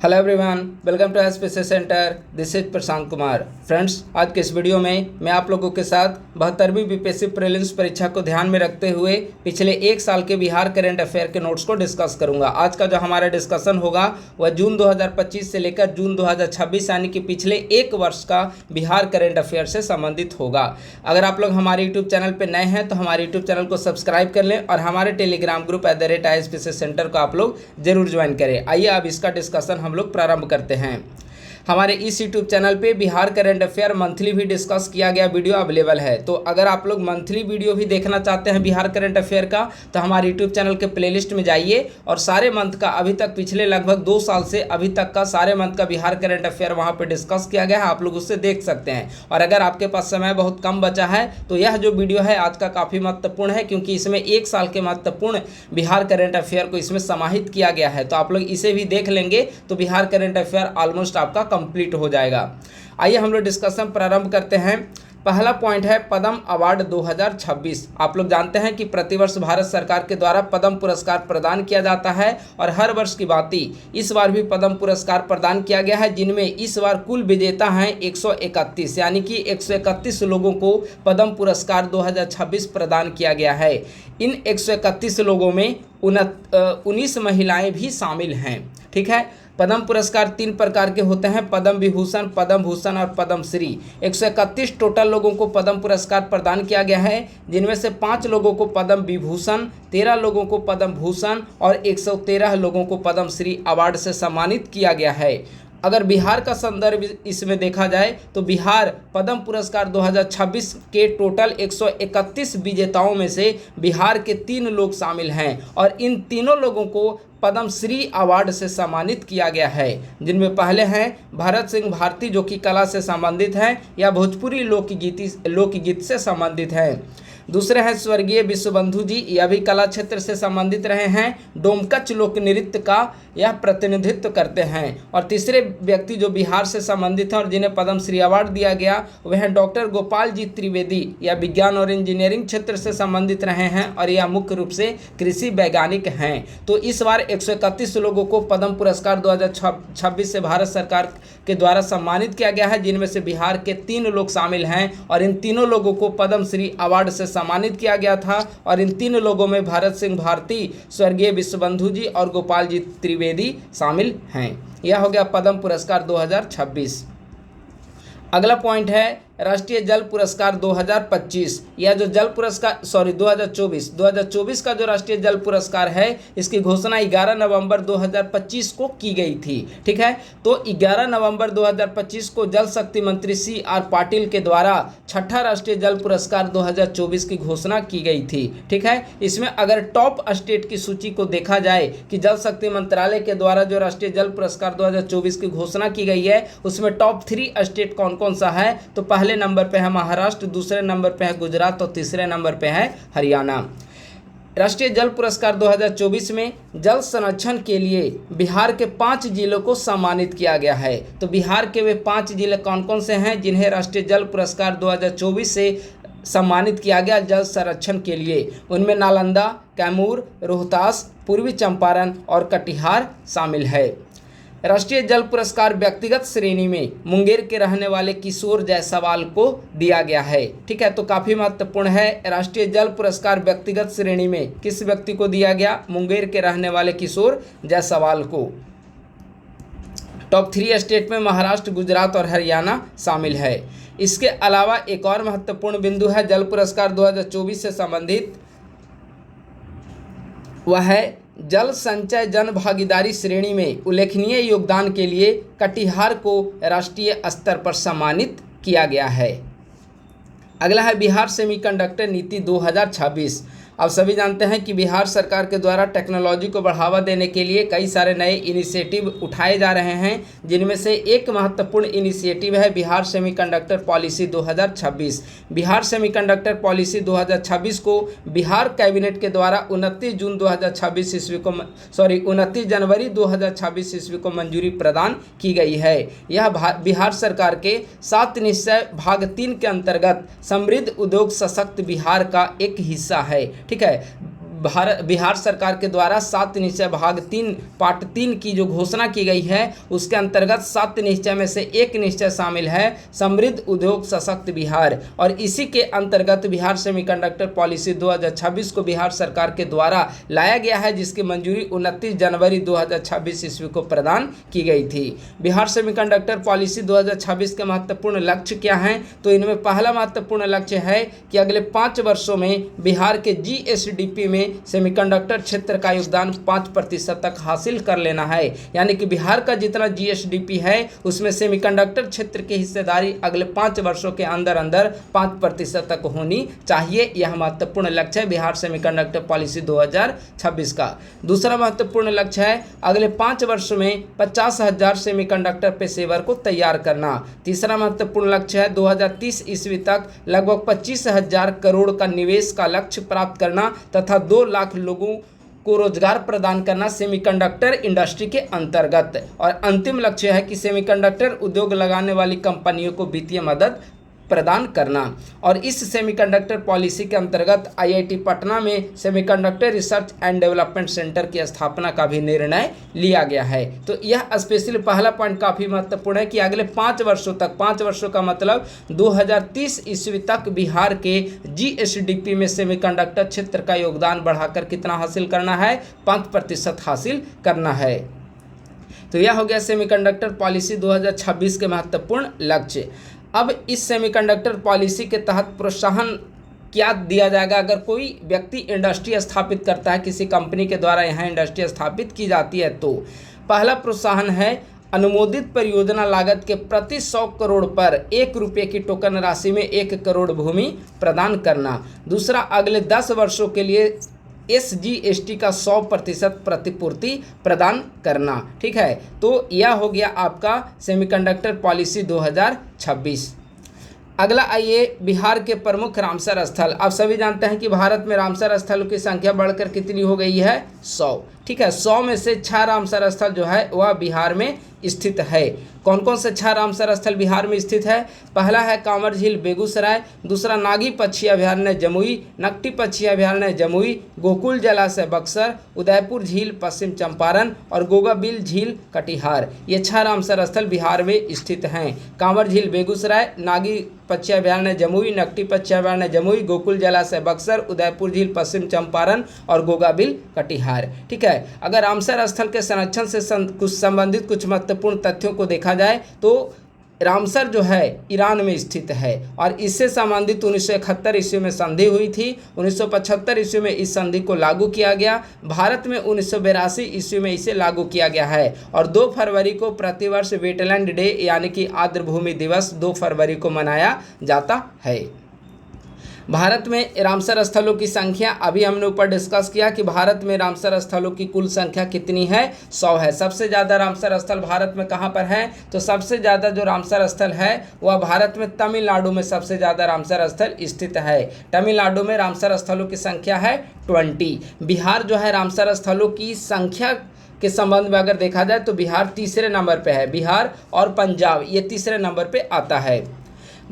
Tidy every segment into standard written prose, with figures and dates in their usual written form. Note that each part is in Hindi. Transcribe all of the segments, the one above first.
Hello everyone, welcome to SPC centre. This is Prashant Kumar. Friends, आज के इस वीडियो में मैं आप लोगों के साथ 72वीं बीपीएससी प्रीलिम्स परीक्षा को ध्यान में रखते हुए पिछले एक साल के बिहार करंट अफेयर के नोट्स को डिस्कस करूंगा। आज का जो हमारा डिस्कशन होगा वह जून 2025 से लेकर जून 2026 यानी कि पिछले एक वर्ष का बिहार करंट अफेयर से संबंधित होगा। अगर आप लोग हमारे यूट्यूब चैनल पर नए हैं तो हमारे यूट्यूब चैनल को सब्सक्राइब कर लें और हमारे टेलीग्राम ग्रुप @ISPC सेंटर को आप लोग जरूर ज्वाइन करें। आइए अब इसका डिस्कशन हम लोग प्रारंभ करते हैं। हमारे इस यूट्यूब चैनल पे बिहार करंट अफेयर मंथली भी डिस्कस किया गया वीडियो अवेलेबल है। तो अगर आप लोग मंथली वीडियो भी देखना चाहते हैं बिहार करंट अफेयर का तो हमारे यूट्यूब चैनल के प्लेलिस्ट में जाइए और सारे मंथ का अभी तक पिछले लगभग 2 साल से अभी तक का सारे मंथ का बिहार करंट अफेयर वहाँ पे डिस्कस किया गया है, आप लोग उससे देख सकते हैं। और अगर आपके पास समय बहुत कम बचा है तो यह जो वीडियो है आज का काफ़ी महत्वपूर्ण है, क्योंकि इसमें एक साल के महत्वपूर्ण बिहार करंट अफेयर को इसमें समाहित किया गया है। तो आप लोग इसे भी देख लेंगे तो बिहार करंट अफेयर ऑलमोस्ट आपका कंप्लीट हो जाएगा। आइए हम लोग डिस्कशन प्रारंभ करते हैं। पहला पॉइंट है पद्म अवार्ड 2026। आप लोग जानते हैं कि प्रतिवर्ष भारत सरकार के द्वारा पद्म पुरस्कार प्रदान किया जाता है और हर वर्ष की भांति इस बार भी पद्म पुरस्कार प्रदान किया गया है, जिनमें इस बार कुल विजेता हैं 131, यानी कि 131 लोगों को पद्म पुरस्कार 2026 प्रदान किया गया है। इन 131 लोगों में 19 महिलाएं भी शामिल हैं। ठीक है, पद्म पुरस्कार 3 प्रकार के होते हैं, पद्म विभूषण, पद्म भूषण और पद्म श्री। 131 टोटल लोगों को पद्म पुरस्कार प्रदान किया गया है, जिनमें से 5 लोगों को पद्म विभूषण, 13 लोगों को पद्म भूषण और 113 लोगों को पद्म श्री अवार्ड से सम्मानित किया गया है। अगर बिहार का संदर्भ इसमें देखा जाए तो बिहार पद्म पुरस्कार 2026 के टोटल 131 विजेताओं में से बिहार के 3 लोग शामिल हैं और इन तीनों लोगों को पद्म श्री अवार्ड से सम्मानित किया गया है, जिनमें पहले हैं भरत सिंह भारती, जो कि कला से संबंधित हैं या भोजपुरी लोकगीत से संबंधित हैं। दूसरे हैं स्वर्गीय विश्वबंधु जी, यह भी कला क्षेत्र से संबंधित रहे हैं, डोमकच लोक नृत्य का यह प्रतिनिधित्व करते हैं। और तीसरे व्यक्ति जो बिहार से संबंधित हैं और जिन्हें पद्म श्री अवार्ड दिया गया वह हैं डॉक्टर गोपाल जी त्रिवेदी, यह विज्ञान और इंजीनियरिंग क्षेत्र से संबंधित रहे हैं और यह मुख्य रूप से कृषि वैज्ञानिक हैं। तो इस बार 131 लोगों को पद्म पुरस्कार 2026 से भारत सरकार के द्वारा सम्मानित किया गया है, जिनमें से बिहार के 3 लोग शामिल हैं और इन तीनों लोगों को पद्म श्री अवार्ड से सम्मानित किया गया था। और इन 3 लोगों में भरत सिंह भारती, स्वर्गीय विश्वबंधु जी और गोपाल जी त्रिवेदी शामिल हैं। यह हो गया पद्म पुरस्कार 2026। अगला पॉइंट है राष्ट्रीय जल पुरस्कार 2025। यह जो जल पुरस्कार 2024 का जो राष्ट्रीय जल पुरस्कार है इसकी घोषणा 11 नवंबर 2025 को की गई थी। ठीक है, तो 11 नवंबर 2025 को जल शक्ति मंत्री CR पाटिल के द्वारा 6ठा राष्ट्रीय जल पुरस्कार 2024 की घोषणा की गई थी। ठीक है, इसमें अगर टॉप स्टेट की सूची को देखा जाए कि जल शक्ति मंत्रालय के द्वारा जो राष्ट्रीय जल पुरस्कार 2024 की घोषणा की गई है उसमें टॉप 3 स्टेट कौन कौन सा है, तो पहले नंबर पे है महाराष्ट्र, दूसरे नंबर पे है गुजरात और तीसरे नंबर पे है हरियाणा। राष्ट्रीय जल पुरस्कार 2024 में जल संरक्षण के लिए बिहार के 5 जिलों को सम्मानित किया गया है। तो बिहार के वे 5 जिले कौन कौन से हैं जिन्हें राष्ट्रीय जल पुरस्कार 2024 से सम्मानित किया गया जल संरक्षण के लिए? उनमें नालंदा, कैमूर, रोहतास, पूर्वी चंपारण और कटिहार शामिल है। राष्ट्रीय जल पुरस्कार व्यक्तिगत श्रेणी में मुंगेर के रहने वाले किशोर जायसवाल को दिया गया है। ठीक है, तो काफ़ी महत्वपूर्ण है। राष्ट्रीय जल पुरस्कार व्यक्तिगत श्रेणी में किस व्यक्ति को दिया गया? मुंगेर के रहने वाले किशोर जायसवाल को। टॉप 3 स्टेट में महाराष्ट्र, गुजरात और हरियाणा शामिल है। इसके अलावा एक और महत्वपूर्ण बिंदु है जल पुरस्कार 2024 से संबंधित, वह है जल संचय जन भागीदारी श्रेणी में उल्लेखनीय योगदान के लिए कटिहार को राष्ट्रीय स्तर पर सम्मानित किया गया है। अगला है बिहार सेमीकंडक्टर नीति 2026। अब सभी जानते हैं कि बिहार सरकार के द्वारा टेक्नोलॉजी को बढ़ावा देने के लिए कई सारे नए इनिशिएटिव उठाए जा रहे हैं, जिनमें से एक महत्वपूर्ण इनिशिएटिव है Bihar semiconductor policy 2026। Bihar semiconductor policy 2026 को बिहार कैबिनेट के द्वारा 29 जनवरी 2026 ईस्वी को मंजूरी प्रदान की गई है। यह बिहार सरकार के 7 निश्चय भाग 3 के अंतर्गत समृद्ध उद्योग सशक्त बिहार का एक हिस्सा है। ठीक है, बिहार सरकार के द्वारा 7 निश्चय भाग 3 पार्ट 3 की जो घोषणा की गई है उसके अंतर्गत 7 निश्चय में से एक निश्चय शामिल है समृद्ध उद्योग सशक्त बिहार। और इसी के अंतर्गत बिहार सेमीकंडक्टर पॉलिसी 2026 को बिहार सरकार के द्वारा लाया गया है, जिसकी मंजूरी 29 जनवरी 2026 ईस्वी को प्रदान की गई थी। बिहार सेमीकंडक्टर पॉलिसी 2026 के महत्वपूर्ण लक्ष्य क्या हैं? तो इनमें पहला महत्वपूर्ण लक्ष्य है कि अगले 5 वर्षों में बिहार के जीएसडीपी में सेमीकंडक्टर क्षेत्र का योगदान 5% तक हासिल कर लेना है। यानी कि बिहार का जितना जीएसडीपी है उसमें सेमीकंडक्टर क्षेत्र की हिस्सेदारी अगले 5 वर्षों के अंदर अंदर 5% तक होनी चाहिए। यह महत्वपूर्ण लक्ष्य है बिहार सेमीकंडक्टर पॉलिसी 2026 का। दूसरा महत्वपूर्ण लक्ष्य है अगले 5 वर्षों में 50,000 सेमीकंडक्टर पेशेवर को तैयार करना। तीसरा महत्वपूर्ण लक्ष्य है 2030 ईस्वी तक लगभग 25,000 करोड़ का निवेश का लक्ष्य प्राप्त करना तथा 2 लाख लोगों को रोजगार प्रदान करना सेमीकंडक्टर इंडस्ट्री के अंतर्गत। और अंतिम लक्ष्य है कि सेमीकंडक्टर उद्योग लगाने वाली कंपनियों को वित्तीय मदद प्रदान करना। और इस सेमीकंडक्टर पॉलिसी के अंतर्गत आईआईटी पटना में semiconductor research and development centre की स्थापना का भी निर्णय लिया गया है। तो यह स्पेशली पहला पॉइंट काफ़ी महत्वपूर्ण है कि अगले 5 वर्षों तक, 5 वर्षों का मतलब 2030 ईस्वी तक बिहार के जीएसडीपी में सेमीकंडक्टर क्षेत्र का योगदान बढ़ाकर कितना हासिल करना है? 5% हासिल करना है। तो यह हो गया सेमीकंडक्टर पॉलिसी 2026 के महत्वपूर्ण लक्ष्य। अब इस सेमीकंडक्टर पॉलिसी के तहत प्रोत्साहन क्या दिया जाएगा? अगर कोई व्यक्ति इंडस्ट्री स्थापित करता है, किसी कंपनी के द्वारा यहाँ इंडस्ट्री स्थापित की जाती है, तो पहला प्रोत्साहन है अनुमोदित परियोजना लागत के प्रति 100 करोड़ पर 1 रुपये की टोकन राशि में 1 करोड़ भूमि प्रदान करना। दूसरा, अगले 10 वर्षों के लिए SGST का 100% प्रतिपूर्ति प्रदान करना। ठीक है, तो यह हो गया आपका सेमीकंडक्टर पॉलिसी 2026। अगला आइए बिहार के प्रमुख रामसर स्थल। आप सभी जानते हैं कि भारत में रामसर स्थलों की संख्या बढ़कर कितनी हो गई है? 100। ठीक है, 100 में से 6 रामसर स्थल जो है वह बिहार में स्थित है। कौन कौन से 6 रामसर स्थल बिहार में स्थित है? पहला है कांवर झील बेगूसराय, दूसरा नागी पक्षी अभयारण्य जमुई, नकटी पक्षी अभयारण्य जमुई, गोकुल जलाशय बक्सर, उदयपुर झील पश्चिम चंपारण और गोगाबिल झील कटिहार। ये 6 रामसर स्थल बिहार में स्थित हैं। कांवर झील बेगूसराय, नागी पक्षी अभयारण्य जमुई, नकटी पक्षी अभयारण्य जमुई, गोकुल जलाशय बक्सर, उदयपुर झील पश्चिम चंपारण और गोगाबिल कटिहार। ठीक है, अगर रामसर स्थल के संरक्षण से कुछ संबंधित कुछ महत्वपूर्ण तथ्यों को देखा जाए तो रामसर जो है ईरान में स्थित है और इससे संबंधित 1971 ईस्वी में संधि हुई थी। 1975 ईस्वी में इस संधि को लागू किया गया। भारत में 1982 ईस्वी में इसे लागू किया गया है और 2 फरवरी को प्रतिवर्ष वेटलैंड डे यानी कि आर्द्रभूमि दिवस 2 फरवरी को मनाया जाता है। भारत में रामसर स्थलों की संख्या अभी हमने ऊपर डिस्कस किया कि भारत में रामसर स्थलों की कुल संख्या कितनी है? 100 है। सबसे ज़्यादा रामसर स्थल भारत में कहाँ पर है? तो सबसे ज़्यादा जो रामसर स्थल है वह भारत में तमिलनाडु में सबसे ज़्यादा रामसर स्थल स्थित है। तमिलनाडु में रामसर स्थलों की संख्या है 20। बिहार जो है रामसर स्थलों की संख्या के संबंध में अगर देखा जाए तो बिहार तीसरे नंबर पे है। बिहार और पंजाब ये तीसरे नंबर पे आता है।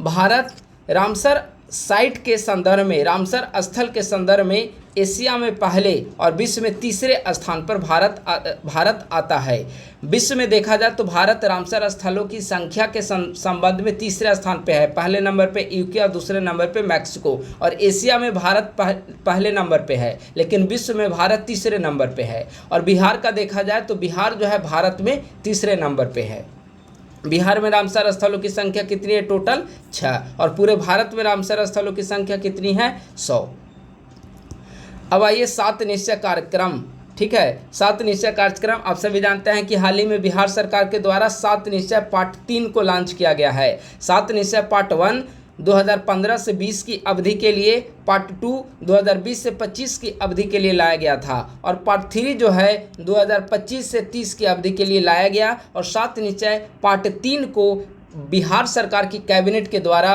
भारत रामसर साइट के संदर्भ में, रामसर स्थल के संदर्भ में एशिया में पहले और विश्व में तीसरे स्थान पर भारत आता है। विश्व में देखा जाए तो भारत रामसर स्थलों की संख्या के संबंध में तीसरे स्थान पे है। पहले नंबर पे यूके और दूसरे नंबर पे मैक्सिको। और एशिया में भारत पहले नंबर पे है, लेकिन विश्व में भारत तीसरे नंबर पे है। और बिहार का देखा जाए तो बिहार जो है भारत में तीसरे नंबर पे है। बिहार में रामसर स्थलों की संख्या कितनी है? टोटल 6। और पूरे भारत में रामसर स्थलों की संख्या कितनी है? 100। अब आइए 7 निश्चय कार्यक्रम। ठीक है, 7 निश्चय कार्यक्रम आप सभी जानते हैं कि हाल ही में बिहार सरकार के द्वारा 7 निश्चय पार्ट 3 को लॉन्च किया गया है। 7 निश्चय पार्ट 1 2015 से 20 की अवधि के लिए, पार्ट 2 2020 से 25 की अवधि के लिए लाया गया था और पार्ट 3 जो है 2025 से 30 की अवधि के लिए लाया गया। और 7 निश्चय पार्ट 3 को बिहार सरकार की कैबिनेट के द्वारा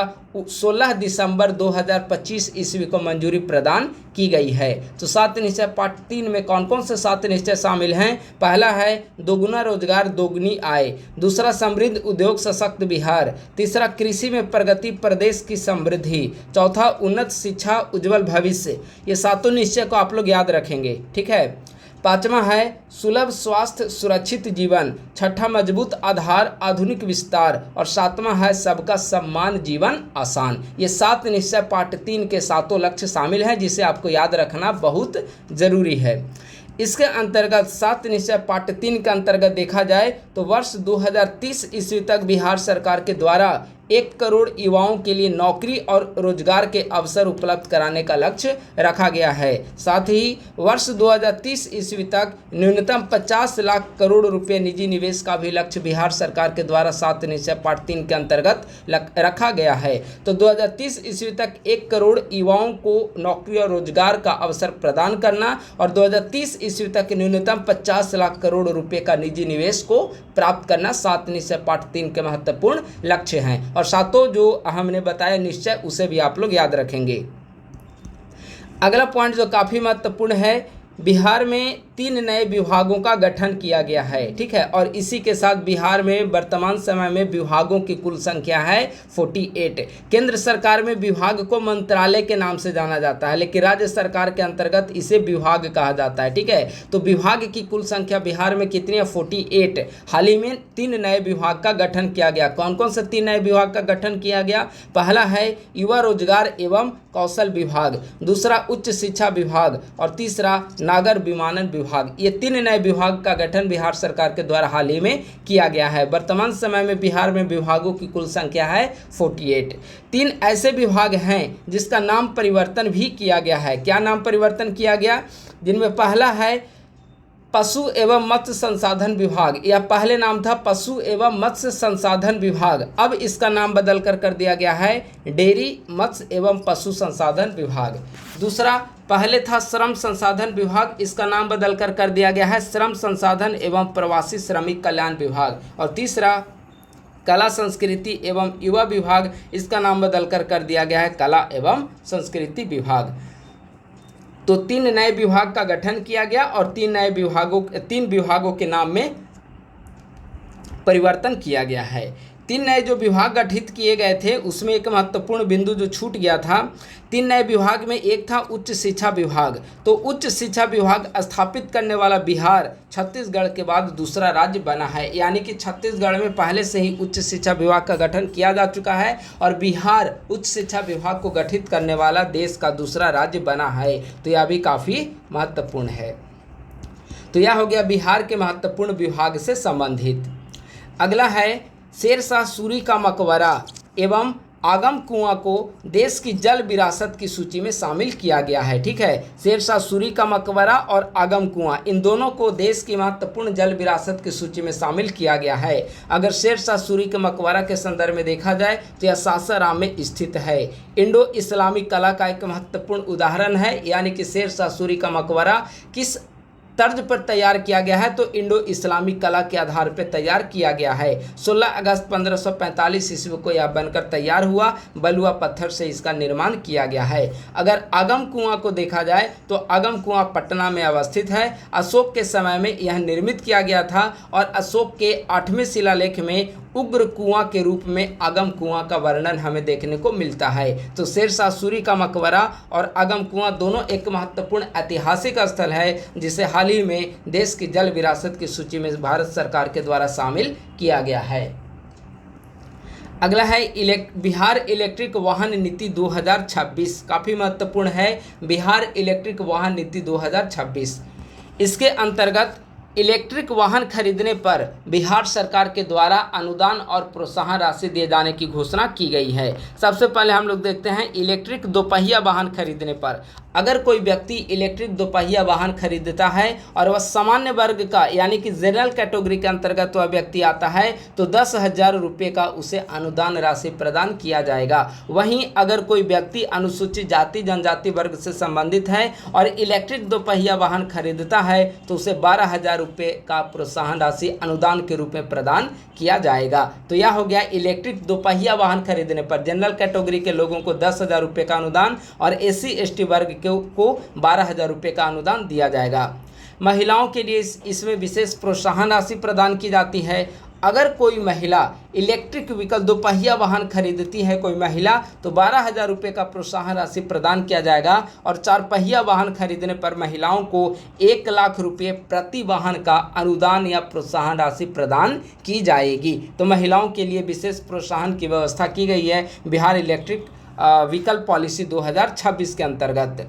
16 दिसंबर 2025 ईस्वी को मंजूरी प्रदान की गई है। तो 7 निश्चय पार्ट 3 में कौन कौन से 7 निश्चय शामिल हैं? पहला है दोगुना रोजगार दोगुनी आय, दूसरा समृद्ध उद्योग सशक्त बिहार, तीसरा कृषि में प्रगति प्रदेश की समृद्धि, चौथा उन्नत शिक्षा उज्जवल भविष्य। ये सातों निश्चय को आप लोग याद रखेंगे, ठीक है। पांचवा है सुलभ स्वास्थ्य सुरक्षित जीवन, छठा मजबूत आधार आधुनिक विस्तार और सातवां है सबका सम्मान जीवन आसान। ये 7 निश्चय पार्ट 3 के सातों लक्ष्य शामिल हैं, जिसे आपको याद रखना बहुत जरूरी है। इसके अंतर्गत 7 निश्चय पार्ट 3 के अंतर्गत देखा जाए तो वर्ष 2030 ईस्वी तक बिहार सरकार के द्वारा 1 करोड़ युवाओं के लिए नौकरी और रोजगार के अवसर उपलब्ध कराने का लक्ष्य रखा गया है। साथ ही वर्ष 2030 ईस्वी तक न्यूनतम 50 लाख करोड़ रुपए निजी निवेश का भी लक्ष्य बिहार सरकार के द्वारा 7 निश्चय पार्ट 3 के अंतर्गत रखा गया है। तो 2030 ईस्वी तक 1 करोड़ युवाओं को नौकरी और रोजगार का अवसर प्रदान करना और 2030 ईस्वी तक न्यूनतम 50 लाख करोड़ रुपए का निजी निवेश को प्राप्त करना 7 निश्चय पार्ट 3 के महत्वपूर्ण लक्ष्य हैं। और सातों जो हमने बताया निश्चय उसे भी आप लोग याद रखेंगे। अगला पॉइंट जो काफ़ी महत्वपूर्ण है, बिहार में 3 नए विभागों का गठन किया गया है, ठीक है। और इसी के साथ बिहार में वर्तमान समय में विभागों की कुल संख्या है 48। केंद्र सरकार में विभाग को मंत्रालय के नाम से जाना जाता है, लेकिन राज्य सरकार के अंतर्गत इसे विभाग कहा जाता है, ठीक है। तो विभाग की कुल संख्या बिहार में कितनी है? 48। हाल ही में 3 नए विभाग का गठन किया गया। कौन कौन से 3 नए विभाग का गठन किया गया? पहला है युवा रोजगार एवं कौशल विभाग, दूसरा उच्च शिक्षा विभाग और तीसरा नागर विमानन विभाग। ये 3 नए विभाग का गठन बिहार सरकार के द्वारा हाल ही में किया गया है। वर्तमान समय में बिहार में विभागों की कुल संख्या है 48। 3 ऐसे विभाग हैं जिसका नाम परिवर्तन भी किया गया है। क्या नाम परिवर्तन किया गया? जिनमें पहला है पशु एवं मत्स्य संसाधन विभाग। यह पहले नाम था पशु एवं मत्स्य संसाधन विभाग, अब इसका नाम बदल कर दिया गया है डेयरी मत्स्य एवं पशु संसाधन विभाग। दूसरा पहले था श्रम संसाधन विभाग, इसका नाम बदल कर दिया गया है श्रम संसाधन एवं प्रवासी श्रमिक कल्याण विभाग। और तीसरा कला संस्कृति एवं युवा विभाग, इसका नाम बदल कर दिया गया है कला एवं संस्कृति विभाग। तो 3 नए विभाग का गठन किया गया और 3 विभागों के नाम में परिवर्तन किया गया है। 3 नए जो विभाग गठित किए गए थे उसमें एक महत्वपूर्ण बिंदु जो छूट गया था। 3 नए विभाग में एक था उच्च शिक्षा विभाग। तो उच्च शिक्षा विभाग स्थापित करने वाला बिहार छत्तीसगढ़ के बाद दूसरा राज्य बना है, यानी कि छत्तीसगढ़ में पहले से ही उच्च शिक्षा विभाग का गठन किया जा चुका है और बिहार उच्च शिक्षा विभाग को गठित करने वाला देश का दूसरा राज्य बना है। तो यह भी काफ़ी महत्वपूर्ण है। तो यह हो गया बिहार के महत्वपूर्ण विभाग से संबंधित। अगला है शेरशाह सूरी का मकबरा एवं आगम कुआं को देश की जल विरासत की सूची में शामिल किया गया है, ठीक है। शेरशाह सूरी का मकबरा और आगम कुआं, इन दोनों को देश की महत्वपूर्ण जल विरासत की सूची में शामिल किया गया है। अगर शेरशाह सूरी के मकबरा के संदर्भ में देखा जाए तो यह सासाराम में स्थित है। इंडो इस्लामिक कला का एक महत्वपूर्ण उदाहरण है, यानी कि शेरशाह सूरी का मकबरा किस तर्ज पर तैयार किया गया है? तो इंडो इस्लामिक कला के आधार पर तैयार किया गया है। 16 अगस्त 1545 ईस्वी को यह बनकर तैयार हुआ। बलुआ पत्थर से इसका निर्माण किया गया है। अगर आगम कुआं को देखा जाए तो आगम कुआं पटना में अवस्थित है। अशोक के समय में यह निर्मित किया गया था और अशोक के 8वें शिलालेख में उग्र कुआं के रूप में आगम कुआं का वर्णन हमें देखने को मिलता है। तो शेरशाह सूरी का मकबरा और आगम कुआं दोनों एक महत्वपूर्ण ऐतिहासिक स्थल है, जिसे हाल ही में देश की जल विरासत की सूची में भारत सरकार के द्वारा शामिल किया गया है। अगला है बिहार इलेक्ट्रिक वाहन नीति 2026, काफ़ी महत्वपूर्ण है। बिहार इलेक्ट्रिक वाहन नीति 2026, इसके अंतर्गत इलेक्ट्रिक वाहन खरीदने पर बिहार सरकार के द्वारा अनुदान और प्रोत्साहन राशि दिए जाने की घोषणा की गई है। सबसे पहले हम लोग देखते हैं इलेक्ट्रिक दोपहिया वाहन खरीदने पर। अगर कोई व्यक्ति इलेक्ट्रिक दोपहिया वाहन खरीदता है और वह सामान्य वर्ग का यानी कि जनरल कैटेगरी के अंतर्गत वह व्यक्ति आता है तो 10,000 रुपये का उसे अनुदान राशि प्रदान किया जाएगा। वहीं अगर कोई व्यक्ति अनुसूचित जाति जनजाति वर्ग से संबंधित है और इलेक्ट्रिक दोपहिया वाहन खरीदता है तो उसे 12,000 रुपये का प्रोत्साहन राशि अनुदान के रूप में प्रदान किया जाएगा। तो यह हो गया इलेक्ट्रिक दोपहिया वाहन खरीदने पर जनरल कैटेगरी के लोगों को 10,000 रुपये का अनुदान और SC/ST वर्ग को 12,000 रुपये का अनुदान दिया जाएगा। महिलाओं के लिए इसमें विशेष प्रोत्साहन राशि प्रदान की जाती है। अगर कोई महिला इलेक्ट्रिक व्हीकल दोपहिया वाहन खरीदती है कोई महिला, तो 12,000 रुपये का प्रोत्साहन राशि प्रदान किया जाएगा और 4 पहिया वाहन खरीदने पर महिलाओं को 1 लाख रुपये प्रति वाहन का अनुदान या प्रोत्साहन राशि प्रदान की जाएगी। तो महिलाओं के लिए विशेष प्रोत्साहन की व्यवस्था की गई है बिहार इलेक्ट्रिक व्हीकल पॉलिसी 2026 के अंतर्गत।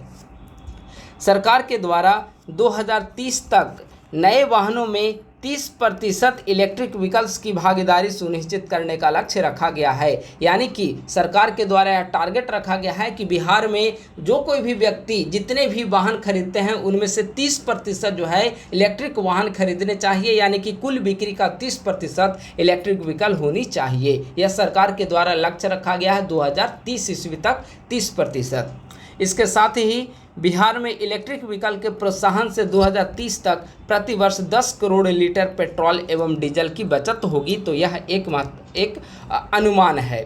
सरकार के द्वारा 2030 तक नए वाहनों में 30% इलेक्ट्रिक व्हीकल्स की भागीदारी सुनिश्चित करने का लक्ष्य रखा गया है। यानी कि सरकार के द्वारा यह टारगेट रखा गया है कि बिहार में जो कोई भी व्यक्ति जितने भी वाहन खरीदते हैं उनमें से 30% जो है इलेक्ट्रिक वाहन खरीदने चाहिए, यानी कि कुल बिक्री का 30% इलेक्ट्रिक व्हीकल होनी चाहिए। यह सरकार के द्वारा लक्ष्य रखा गया है 2030 ईस्वी तक 30%। इसके साथ ही बिहार में इलेक्ट्रिक व्हीकल के प्रोत्साहन से 2030 तक प्रति वर्ष 10 करोड़ लीटर पेट्रोल एवं डीजल की बचत होगी। तो यह एक अनुमान है।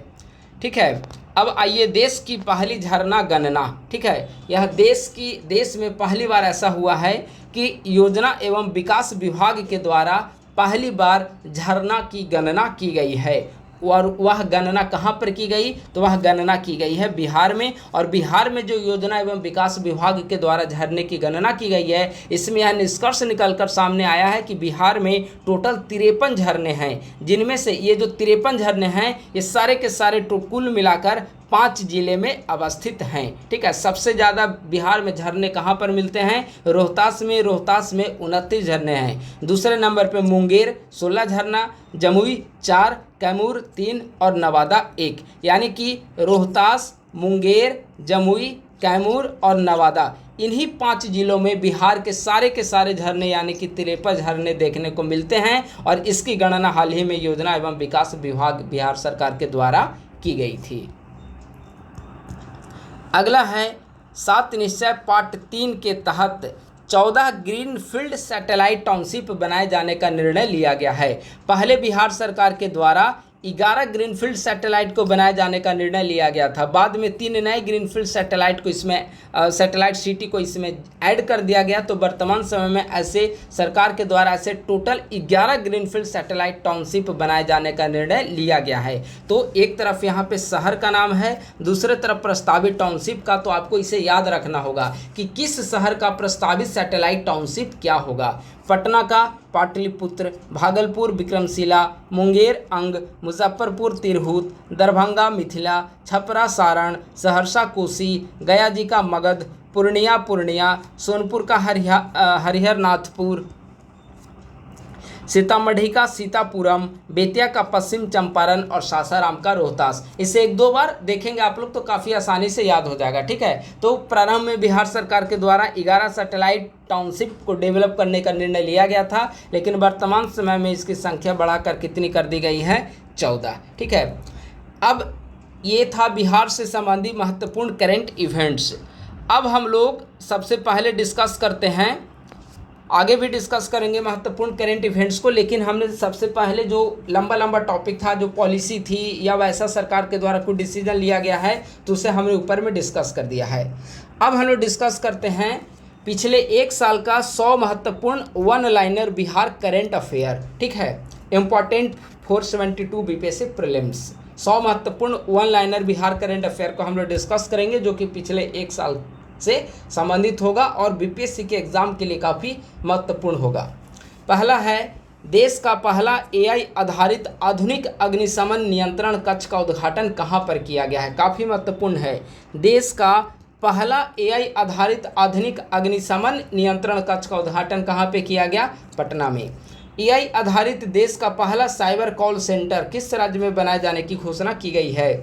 ठीक है, अब आइए देश की पहली झरना गणना। ठीक है, यह देश में पहली बार ऐसा हुआ है कि योजना एवं विकास विभाग के द्वारा पहली बार झरना की गणना की गई है। और वह गणना कहाँ पर की गई? तो वह गणना की गई है बिहार में। और बिहार में जो योजना एवं विकास विभाग के द्वारा झरने की गणना की गई है, इसमें यह निष्कर्ष निकलकर सामने आया है कि बिहार में टोटल 53 झरने हैं, जिनमें से ये जो 53 झरने हैं ये सारे के सारे कुल मिलाकर 5 जिले में अवस्थित हैं। ठीक है, सबसे ज़्यादा बिहार में झरने कहाँ पर मिलते हैं? रोहतास में 29 झरने हैं। दूसरे नंबर पे मुंगेर 16 झरना, जमुई 4, कैमूर 3 और नवादा 1। यानी कि रोहतास, मुंगेर, जमुई, कैमूर और नवादा, इन्हीं 5 जिलों में बिहार के सारे झरने यानी कि 53 झरने देखने को मिलते हैं। और इसकी गणना हाल ही में योजना एवं विकास विभाग बिहार सरकार के द्वारा की गई थी। अगला है 7 निश्चय पार्ट 3 के तहत 14 ग्रीनफील्ड सैटेलाइट टाउनशिप बनाए जाने का निर्णय लिया गया है। पहले बिहार सरकार के द्वारा 11 ग्रीनफील्ड सैटेलाइट को बनाए जाने का निर्णय लिया गया था। बाद में 3 नए ग्रीनफील्ड सैटेलाइट को इसमें सैटेलाइट सिटी को इसमें ऐड कर दिया गया। तो वर्तमान समय में ऐसे सरकार के द्वारा ऐसे टोटल 11 ग्रीनफील्ड सैटेलाइट टाउनशिप बनाए जाने का निर्णय लिया गया है। तो एक तरफ यहाँ पे शहर का नाम है, दूसरे तरफ प्रस्तावित टाउनशिप का। तो आपको इसे याद रखना होगा कि किस शहर का प्रस्तावित सैटेलाइट टाउनशिप क्या होगा। पटना का पाटलिपुत्र, भागलपुर विक्रमशिला, मुंगेर अंग, मुजफ्फरपुर तिरहुत, दरभंगा मिथिला, छपरा सारण, सहरसा कोसी, गया जी का मगध, पूर्णिया, सोनपुर का हरिहरनाथपुर, सीतामढ़ी का सीतापुरम, बेतिया का पश्चिम चंपारण और सासाराम का रोहतास। इसे 1-2 बार देखेंगे आप लोग तो काफ़ी आसानी से याद हो जाएगा। ठीक है, तो प्रारंभ में बिहार सरकार के द्वारा 11 सैटेलाइट टाउनशिप को डेवलप करने का निर्णय लिया गया था, लेकिन वर्तमान समय में इसकी संख्या बढ़ाकर कितनी कर दी गई है? 14। ठीक है, अब ये था बिहार से संबंधी महत्वपूर्ण करेंट इवेंट्स। अब हम लोग सबसे पहले डिस्कस करते हैं, आगे भी डिस्कस करेंगे महत्वपूर्ण करेंट इवेंट्स को, लेकिन हमने सबसे पहले जो लंबा टॉपिक था, जो पॉलिसी थी या वैसा सरकार के द्वारा कोई डिसीजन लिया गया है, तो उसे हमने ऊपर में डिस्कस कर दिया है। अब हम लोग डिस्कस करते हैं पिछले 1 साल का 100 महत्वपूर्ण one liner Bihar current affair. ठीक है, इम्पॉर्टेंट 472 बीपीएससी प्रीलिम्स 100 महत्वपूर्ण one liner Bihar current affair को हम लोग डिस्कस करेंगे, जो कि पिछले 1 साल से संबंधित होगा और बीपीएससी के एग्जाम के लिए काफ़ी महत्वपूर्ण होगा। पहला है, देश का पहला एआई आधारित आधुनिक अग्निशमन नियंत्रण कक्ष का उद्घाटन कहां पर किया गया है? काफ़ी महत्वपूर्ण है। देश का पहला एआई आधारित आधुनिक अग्निशमन नियंत्रण कक्ष का उद्घाटन कहां पे किया गया? पटना में। एआई आधारित देश का पहला साइबर कॉल सेंटर किस राज्य में बनाए जाने की घोषणा की गई है?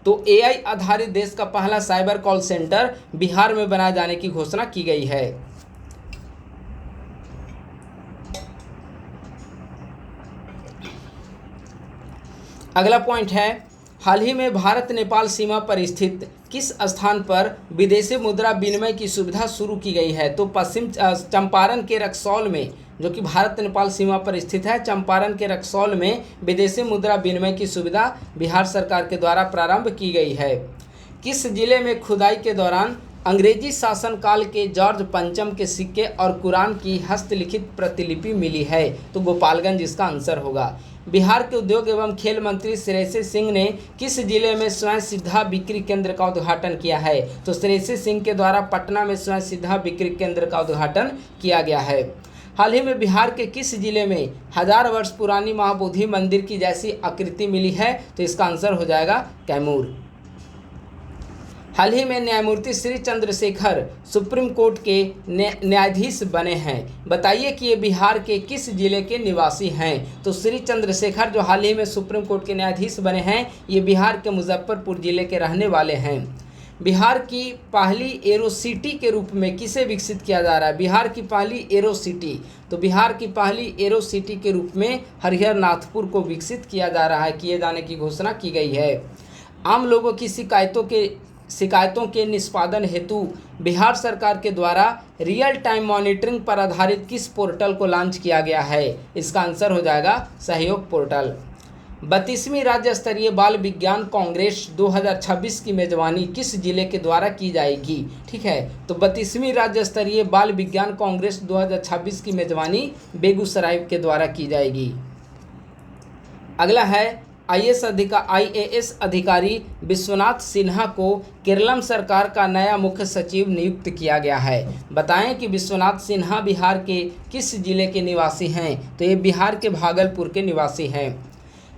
तो एआई आधारित देश का पहला साइबर कॉल सेंटर बिहार में बनाए जाने की घोषणा की गई है। अगला पॉइंट है, हाल ही में भारत नेपाल सीमा पर स्थित किस स्थान पर विदेशी मुद्रा विनिमय की सुविधा शुरू की गई है? तो पश्चिम चंपारण के रक्सौल में जो कि भारत नेपाल सीमा पर स्थित है। चंपारण के रक्सौल में विदेशी मुद्रा विनिमय की सुविधा बिहार सरकार के द्वारा प्रारंभ की गई है। किस जिले में खुदाई के दौरान अंग्रेजी शासनकाल के जॉर्ज पंचम के सिक्के और कुरान की हस्तलिखित प्रतिलिपि मिली है? तो गोपालगंज इसका आंसर होगा। बिहार के उद्योग एवं खेल मंत्री श्रेयसी सिंह ने किस जिले में स्वयं सिद्धा बिक्री केंद्र का उद्घाटन किया है? तो श्रेयसी सिंह के द्वारा पटना में स्वयं सिद्धा बिक्री केंद्र का उद्घाटन किया गया है। हाल ही में बिहार के किस जिले में 1000 वर्ष पुरानी महाबोधि मंदिर की जैसी आकृति मिली है? तो इसका आंसर हो जाएगा कैमूर। हाल ही में न्यायमूर्ति श्री चंद्रशेखर सुप्रीम कोर्ट के न्यायाधीश बने हैं। बताइए कि ये बिहार के किस जिले के निवासी हैं? तो श्री चंद्रशेखर जो हाल ही में सुप्रीम कोर्ट के न्यायाधीश बने हैं, ये बिहार के मुजफ्फरपुर जिले के रहने वाले हैं। बिहार की पहली एरो सिटी के रूप में किसे विकसित किया जा रहा है? बिहार की पहली एरो सिटी, तो बिहार की पहली एरो सिटी के रूप में हरिहरनाथपुर को विकसित किया जा रहा है, किए जाने की घोषणा की गई है। आम लोगों की शिकायतों के निष्पादन हेतु बिहार सरकार के द्वारा रियल टाइम मॉनिटरिंग पर आधारित किस पोर्टल को लॉन्च किया गया है? इसका आंसर हो जाएगा सहयोग पोर्टल। 32वीं राज्य स्तरीय बाल विज्ञान कांग्रेस 2026 की मेजबानी किस जिले के द्वारा की जाएगी? ठीक है, तो 32वीं राज्य स्तरीय बाल विज्ञान कांग्रेस 2026 की मेजबानी बेगूसराय के द्वारा की जाएगी। अगला है IAS अधिकारी विश्वनाथ सिन्हा को केरलम सरकार का नया मुख्य सचिव नियुक्त किया गया है। बताएं कि विश्वनाथ सिन्हा बिहार के किस जिले के निवासी हैं? तो ये बिहार के भागलपुर के निवासी हैं।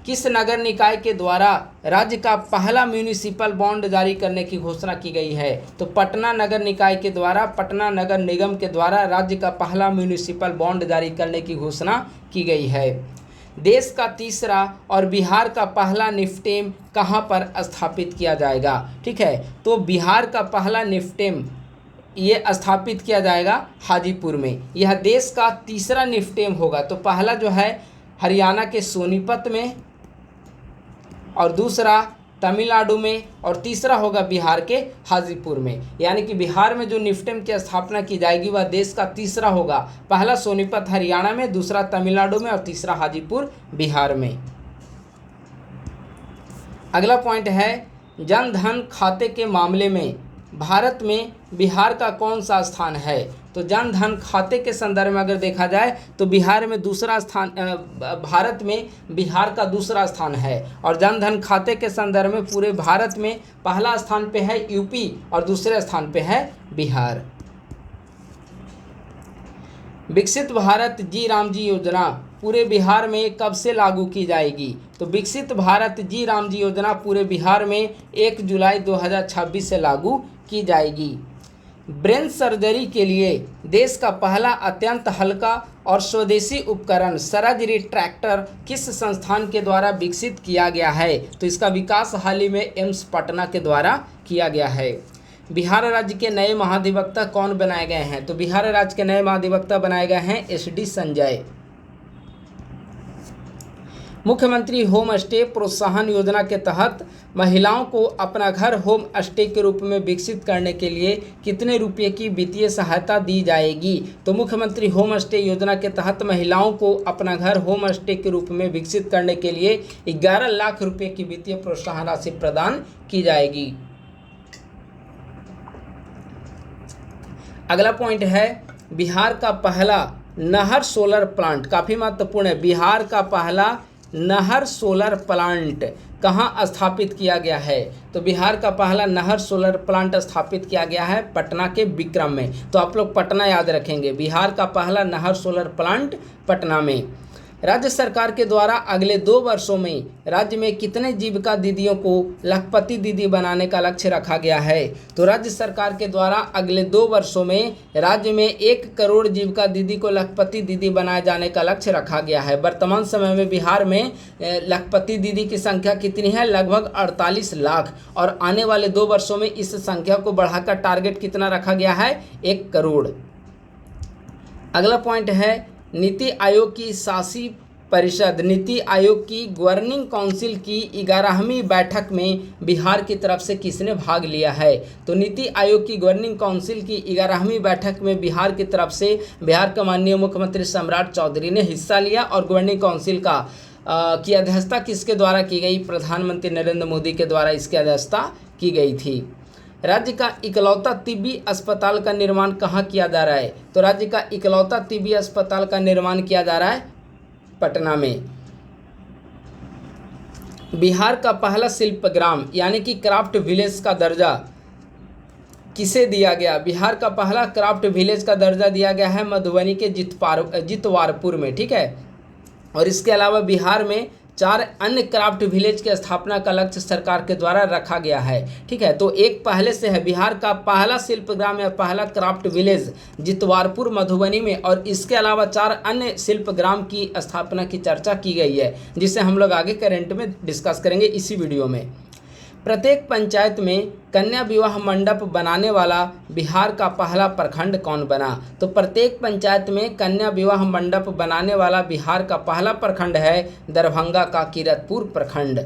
किस नगर निकाय के द्वारा राज्य का पहला म्यूनिसिपल बॉन्ड जारी करने की घोषणा की गई है? तो पटना नगर निकाय के द्वारा, पटना नगर निगम के द्वारा राज्य का पहला म्यूनिसिपल बॉन्ड जारी करने की घोषणा की गई है। देश का तीसरा और बिहार का पहला निफ्टेम कहाँ पर स्थापित किया जाएगा? ठीक है, तो बिहार का पहला निफ्टेम ये स्थापित किया जाएगा हाजीपुर में। यह देश का तीसरा निफ्टेम होगा। तो पहला जो है हरियाणा के सोनीपत में, और दूसरा तमिलनाडु में, और तीसरा होगा बिहार के हाजीपुर में। यानी कि बिहार में जो निफ्टेम की स्थापना की जाएगी वह देश का तीसरा होगा। पहला सोनीपत हरियाणा में, दूसरा तमिलनाडु में, और तीसरा हाजीपुर बिहार में। अगला पॉइंट है जन धन खाते के मामले में भारत में बिहार का कौन सा स्थान है? तो जन धन खाते के संदर्भ में अगर देखा जाए तो बिहार में दूसरा स्थान, भारत में बिहार का दूसरा स्थान है। और जन धन खाते के संदर्भ में पूरे भारत में पहला स्थान पे है यूपी और दूसरे स्थान पे है बिहार। विकसित भारत जी राम जी योजना पूरे बिहार में कब से लागू की जाएगी? तो विकसित भारत जी राम जी योजना पूरे बिहार में 1 जुलाई 2026 से लागू की जाएगी। ब्रेन सर्जरी के लिए देश का पहला अत्यंत हल्का और स्वदेशी उपकरण सर्जरी ट्रैक्टर किस संस्थान के द्वारा विकसित किया गया है? तो इसका विकास हाल ही में एम्स पटना के द्वारा किया गया है। बिहार राज्य के नए महाधिवक्ता कौन बनाए गए हैं? तो बिहार राज्य के नए महाधिवक्ता बनाए गए हैं SD संजय। मुख्यमंत्री होम स्टे प्रोत्साहन योजना के तहत महिलाओं को अपना घर होम स्टे के रूप में विकसित करने के लिए कितने रुपए की वित्तीय सहायता दी जाएगी? तो मुख्यमंत्री होम स्टे योजना के तहत महिलाओं को अपना घर होम स्टे के रूप में विकसित करने के लिए 11 लाख रुपए की वित्तीय प्रोत्साहन राशि प्रदान की जाएगी। अगला पॉइंट है बिहार का पहला नहर सोलर प्लांट, काफ़ी महत्वपूर्ण है। बिहार का पहला नहर सोलर प्लांट कहाँ स्थापित किया गया है? तो बिहार का पहला नहर सोलर प्लांट स्थापित किया गया है पटना के विक्रम में। तो आप लोग पटना याद रखेंगे। बिहार का पहला नहर सोलर प्लांट पटना में। राज्य सरकार के द्वारा अगले 2 वर्षों में राज्य में कितने जीविका दीदियों को लखपति दीदी बनाने का लक्ष्य रखा गया है? तो राज्य सरकार के द्वारा अगले 2 वर्षों में राज्य में 1 करोड़ जीविका दीदी को लखपति दीदी बनाए जाने का लक्ष्य रखा गया है। वर्तमान समय में बिहार में लखपति दीदी की संख्या कितनी है? लगभग 48 लाख। और आने वाले 2 वर्षों में इस संख्या को बढ़ाकर टारगेट कितना रखा गया है? 1 करोड़। अगला पॉइंट है नीति आयोग की शासी परिषद नीति आयोग की गवर्निंग काउंसिल की 11वीं बैठक में बिहार की तरफ से किसने भाग लिया है? तो नीति आयोग की गवर्निंग काउंसिल की 11वीं बैठक में बिहार की तरफ से बिहार के माननीय मुख्यमंत्री सम्राट चौधरी ने हिस्सा लिया। और गवर्निंग काउंसिल की अध्यक्षता किसके द्वारा की गई? प्रधानमंत्री नरेंद्र मोदी के द्वारा इसकी अध्यक्षता की गई थी। राज्य का इकलौता तिब्बी अस्पताल का निर्माण कहाँ किया जा रहा है? तो राज्य का इकलौता तिब्बी अस्पताल का निर्माण किया जा रहा है पटना में। बिहार का पहला शिल्प ग्राम यानी कि क्राफ्ट विलेज का दर्जा किसे दिया गया? बिहार का पहला क्राफ्ट विलेज का दर्जा दिया गया है मधुबनी के जितवारपुर में, ठीक है। और इसके अलावा बिहार में 4 अन्य क्राफ्ट विलेज की स्थापना का लक्ष्य सरकार के द्वारा रखा गया है, ठीक है। तो एक पहले से है बिहार का पहला शिल्प ग्राम या पहला क्राफ्ट विलेज जितवारपुर मधुबनी में, और इसके अलावा 4 अन्य शिल्प ग्राम की स्थापना की चर्चा की गई है, जिसे हम लोग आगे करंट में डिस्कस करेंगे इसी वीडियो में। प्रत्येक पंचायत में कन्या विवाह मंडप बनाने वाला बिहार का पहला प्रखंड कौन बना? तो प्रत्येक पंचायत में कन्या विवाह मंडप बनाने वाला बिहार का पहला प्रखंड है दरभंगा का किरतपुर प्रखंड।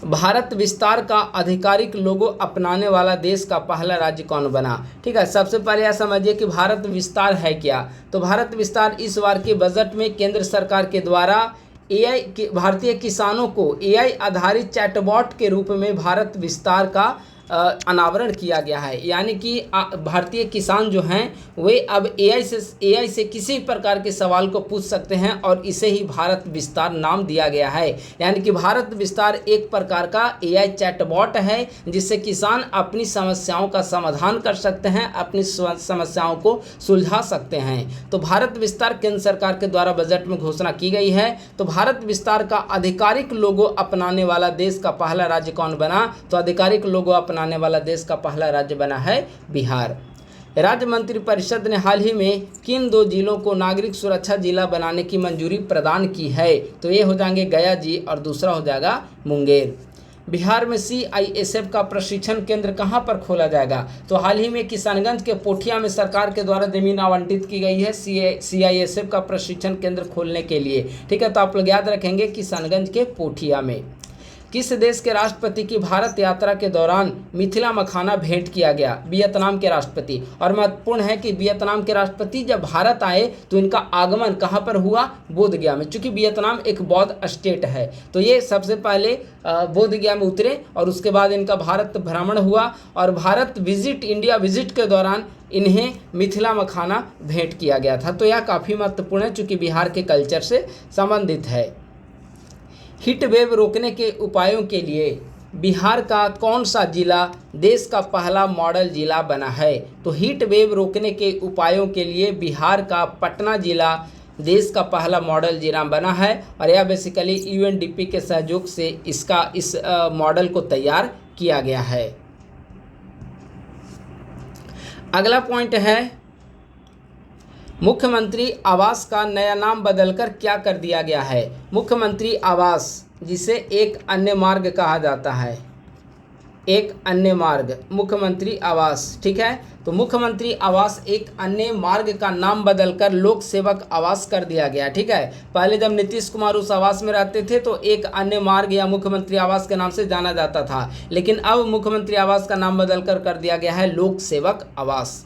भारत विस्तार का आधिकारिक लोगो अपनाने वाला देश का पहला राज्य कौन बना? ठीक है, सबसे पहले यह समझिए कि भारत विस्तार है क्या। तो भारत विस्तार इस बार के बजट में केंद्र सरकार के द्वारा भारतीय किसानों को एआई आधारित चैटबॉट के रूप में भारत विस्तार का अनावरण किया गया है। यानी कि भारतीय किसान जो हैं वे अब एआई से किसी प्रकार के सवाल को पूछ सकते हैं, और इसे ही भारत विस्तार नाम दिया गया है। यानी कि भारत विस्तार एक प्रकार का एआई चैटबॉट है, जिससे किसान अपनी समस्याओं का समाधान कर सकते हैं, अपनी समस्याओं को सुलझा सकते हैं। तो भारत विस्तार केंद्र सरकार के द्वारा बजट में घोषणा की गई है। तो भारत विस्तार का आधिकारिक लोगो अपनाने वाला देश का पहला राज्य कौन बना? तो आधिकारिक लोगो अपनाने वाला देश का पहला राज्य बना है बिहार। राज्य मंत्रिपरिषद ने हाल ही में किन 2 जिलों को नागरिक सुरक्षा जिला बनाने की मंजूरी प्रदान की है? तो ये हो जाएंगे गया जी और दूसरा हो जाएगा मुंगेर। बिहार में सीआईएसएफ का प्रशिक्षण केंद्र कहां पर खोला जाएगा? तो हाल ही में किशनगंज के पोठिया में सरकार के द्वारा जमीन आवंटित की गई है सीआईएसएफ का प्रशिक्षण केंद्र खोलने के लिए, ठीक है। तो आप लोग याद रखेंगे किशनगंज के पोठिया में। किस देश के राष्ट्रपति की भारत यात्रा के दौरान मिथिला मखाना भेंट किया गया? वियतनाम के राष्ट्रपति। और महत्वपूर्ण है कि वियतनाम के राष्ट्रपति जब भारत आए तो इनका आगमन कहाँ पर हुआ? बोधगया में। चूंकि वियतनाम एक बौद्ध स्टेट है, तो ये सबसे पहले बोधगया में उतरे और उसके बाद इनका भारत भ्रमण हुआ, और भारत इंडिया विजिट के दौरान इन्हें मिथिला मखाना भेंट किया गया था। तो यह काफ़ी महत्वपूर्ण है, चूँकि बिहार के कल्चर से संबंधित है। हीट वेव रोकने के उपायों के लिए बिहार का कौन सा जिला देश का पहला मॉडल जिला बना है? तो हीट वेव रोकने के उपायों के लिए बिहार का पटना जिला देश का पहला मॉडल जिला बना है, और यह बेसिकली यूएनडीपी के सहयोग से इस मॉडल को तैयार किया गया है। अगला पॉइंट है, मुख्यमंत्री आवास का नया नाम बदलकर क्या कर दिया गया है? मुख्यमंत्री आवास, जिसे एक अन्य मार्ग कहा जाता है, एक अन्य मार्ग मुख्यमंत्री आवास, ठीक है। तो मुख्यमंत्री आवास एक अन्य मार्ग का नाम बदलकर लोक सेवक आवास कर दिया गया, ठीक है। पहले जब नीतीश कुमार उस आवास में रहते थे तो एक अन्य मार्ग या मुख्यमंत्री आवास के नाम से जाना जाता था, लेकिन अब मुख्यमंत्री आवास का नाम बदलकर कर दिया गया है लोक सेवक आवास।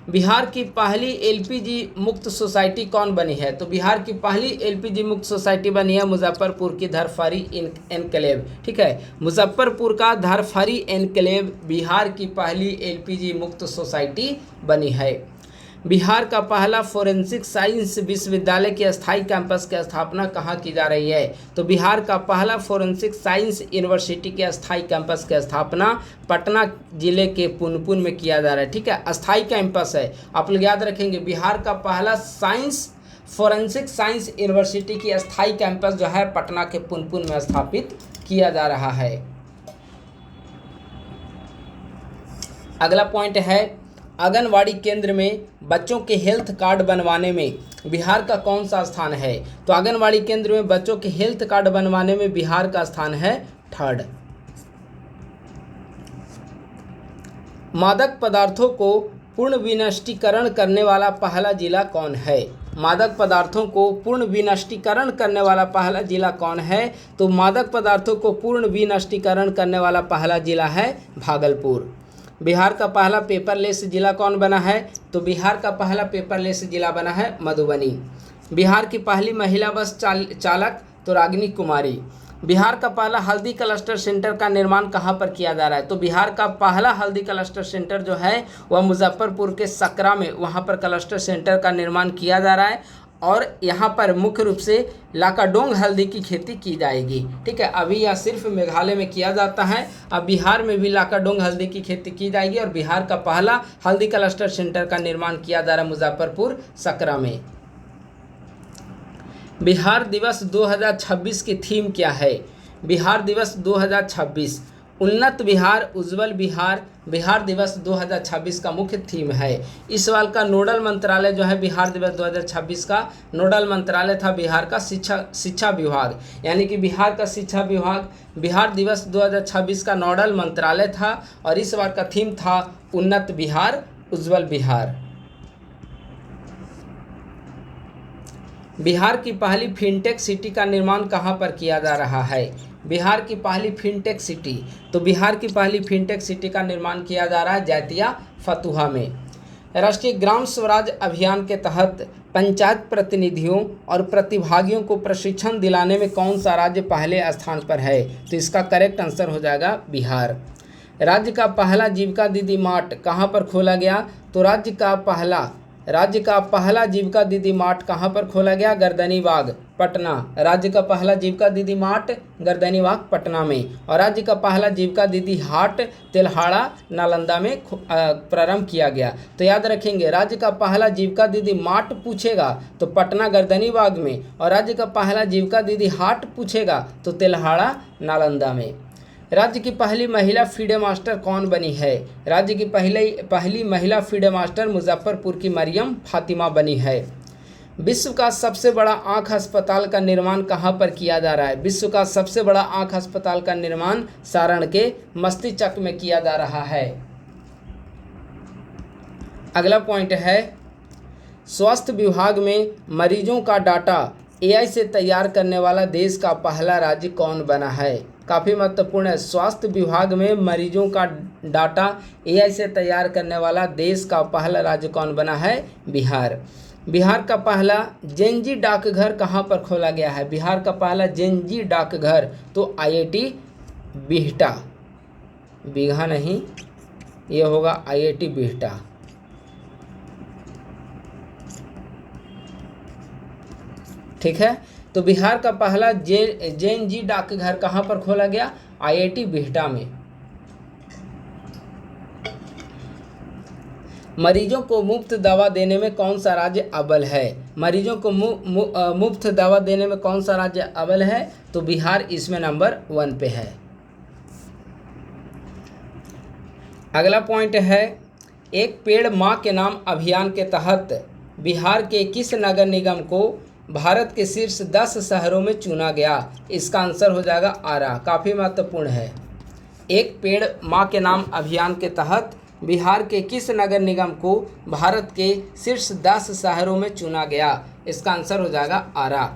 बिहार की पहली एलपीजी मुक्त सोसाइटी कौन बनी है? तो बिहार की पहली एलपीजी मुक्त सोसाइटी बनी है मुजफ्फरपुर की धरफारी एनक्लेव, ठीक है। मुजफ्फरपुर का धरफारी एनक्लेव बिहार की पहली एलपीजी मुक्त सोसाइटी बनी है। बिहार का पहला फोरेंसिक साइंस विश्वविद्यालय के अस्थायी कैंपस की स्थापना कहाँ की जा रही है? तो बिहार का पहला फोरेंसिक साइंस यूनिवर्सिटी के अस्थायी कैंपस की स्थापना पटना जिले के पुनपुन में किया जा रहा है, ठीक है। अस्थायी कैंपस है, आप लोग याद रखेंगे। बिहार का पहला फोरेंसिक साइंस यूनिवर्सिटी की अस्थायी कैंपस जो है पटना के पुनपुन में स्थापित किया जा रहा है। अगला पॉइंट है, आंगनवाड़ी केंद्र में बच्चों के हेल्थ कार्ड बनवाने में बिहार का कौन सा स्थान है? तो आंगनवाड़ी केंद्र में बच्चों के हेल्थ कार्ड बनवाने में बिहार का स्थान है 3rd। मादक पदार्थों को पूर्ण विनष्टीकरण करने वाला पहला जिला कौन है? मादक पदार्थों को पूर्ण विनष्टीकरण करने वाला पहला जिला कौन है? तो मादक पदार्थों को पूर्ण विनष्टीकरण करने वाला पहला जिला है भागलपुर। बिहार का पहला पेपरलेस जिला कौन बना है? तो बिहार का पहला पेपरलेस जिला बना है मधुबनी। बिहार की पहली महिला बस चालक तो रागिनी कुमारी। बिहार का पहला हल्दी क्लस्टर सेंटर का निर्माण कहाँ पर किया जा रहा है? तो बिहार का पहला हल्दी क्लस्टर सेंटर जो है वह मुजफ्फरपुर के सकरा में, वहाँ पर क्लस्टर सेंटर का निर्माण किया जा रहा है और यहाँ पर मुख्य रूप से लाकाडोंग हल्दी की खेती की जाएगी। ठीक है, अभी यह सिर्फ मेघालय में किया जाता है, अब बिहार में भी लाकाडोंग हल्दी की खेती की जाएगी और बिहार का पहला हल्दी क्लस्टर सेंटर का निर्माण किया जा रहा है मुजफ्फरपुर सकरा में। बिहार दिवस 2026 की थीम क्या है? बिहार दिवस 2026 उन्नत बिहार उज्जवल बिहार बिहार दिवस 2026 का मुख्य थीम है। इस साल का नोडल मंत्रालय जो है बिहार दिवस 2026 का नोडल मंत्रालय था बिहार का शिक्षा विभाग, यानी कि बिहार का शिक्षा विभाग बिहार दिवस 2026 का नोडल मंत्रालय था और इस बार का थीम था उन्नत बिहार उज्जवल बिहार। बिहार की पहली फिनटेक सिटी का निर्माण कहाँ पर किया जा रहा है? बिहार की पहली फिनटेक सिटी, तो बिहार की पहली फिनटेक सिटी का निर्माण किया जा रहा है जैतिया फतुहा में। राष्ट्रीय ग्राम स्वराज अभियान के तहत पंचायत प्रतिनिधियों और प्रतिभागियों को प्रशिक्षण दिलाने में कौन सा राज्य पहले स्थान पर है? तो इसका करेक्ट आंसर हो जाएगा बिहार। राज्य का पहला जीविका दीदी मार्ट कहाँ पर खोला गया? तो राज्य का पहला जीविका दीदी मार्ट कहाँ पर खोला गया? गर्दनीबाग पटना। राज्य का पहला जीविका दीदी मार्ट गर्दनीबाग पटना में। और राज्य का पहला जीविका दीदी हाट तेल्हाड़ा नालंदा में प्रारंभ किया गया। तो याद रखेंगे, राज्य का पहला जीविका दीदी मार्ट पूछेगा तो पटना गर्दनीबाग में, और राज्य का पहला जीविका दीदी हाट पूछेगा तो तेल्हाड़ा नालंदा में। राज्य की पहली महिला फीडे मास्टर कौन बनी है? राज्य की पहली महिला फीडे मास्टर मुजफ्फरपुर की मरियम फातिमा बनी है। विश्व का सबसे बड़ा आँख अस्पताल का निर्माण कहाँ पर किया जा रहा है? विश्व का सबसे बड़ा आँख अस्पताल का निर्माण सारण के मस्तिष्क में किया जा रहा है। अगला पॉइंट है, स्वास्थ्य विभाग में मरीजों का डाटा AI से तैयार करने वाला देश का पहला राज्य कौन बना है? काफ़ी महत्वपूर्ण है। स्वास्थ्य विभाग में मरीजों का डाटा AI से तैयार करने वाला देश का पहला राज्य कौन बना है? बिहार। बिहार का पहला जेएनजी डाकघर कहाँ पर खोला गया है? बिहार का पहला जेएनजी डाकघर तो IIT बिहटा, बीघा नहीं, ये होगा IIT बिहटा। ठीक है, तो बिहार का पहला जेएनजी डाकघर कहाँ पर खोला गया? IIT बिहटा में। मरीजों को मुफ्त दवा देने में कौन सा राज्य अव्वल है? मरीजों को मुफ्त दवा देने में कौन सा राज्य अव्वल है? तो बिहार इसमें नंबर 1 पे है। अगला पॉइंट है, एक पेड़ माँ के नाम अभियान के तहत बिहार के किस नगर निगम को भारत के शीर्ष 10 शहरों में चुना गया? इसका आंसर हो जाएगा आरा। काफ़ी महत्वपूर्ण है। एक पेड़ माँ के नाम अभियान के तहत बिहार के किस नगर निगम को भारत के शीर्ष 10 शहरों में चुना गया? इसका आंसर हो जाएगा आरा।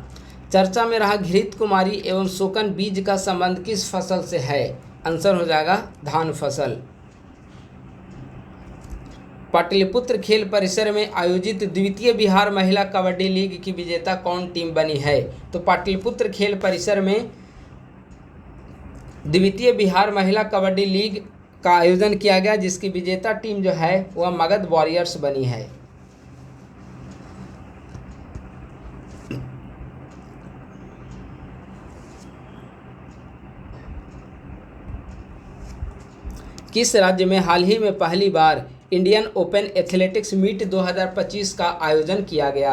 चर्चा में रहा घृत कुमारी एवं शोकन बीज का संबंध किस फसल से है? आंसर हो जाएगा धान फसल। पाटलिपुत्र खेल परिसर में आयोजित द्वितीय बिहार महिला कबड्डी लीग की विजेता कौन टीम बनी है? तो पाटलिपुत्र खेल परिसर में द्वितीय बिहार महिला कबड्डी लीग का आयोजन किया गया, जिसकी विजेता टीम जो है वह मगध वॉरियर्स बनी है। किस राज्य में हाल ही में पहली बार इंडियन ओपन एथलेटिक्स मीट 2025 का आयोजन किया गया?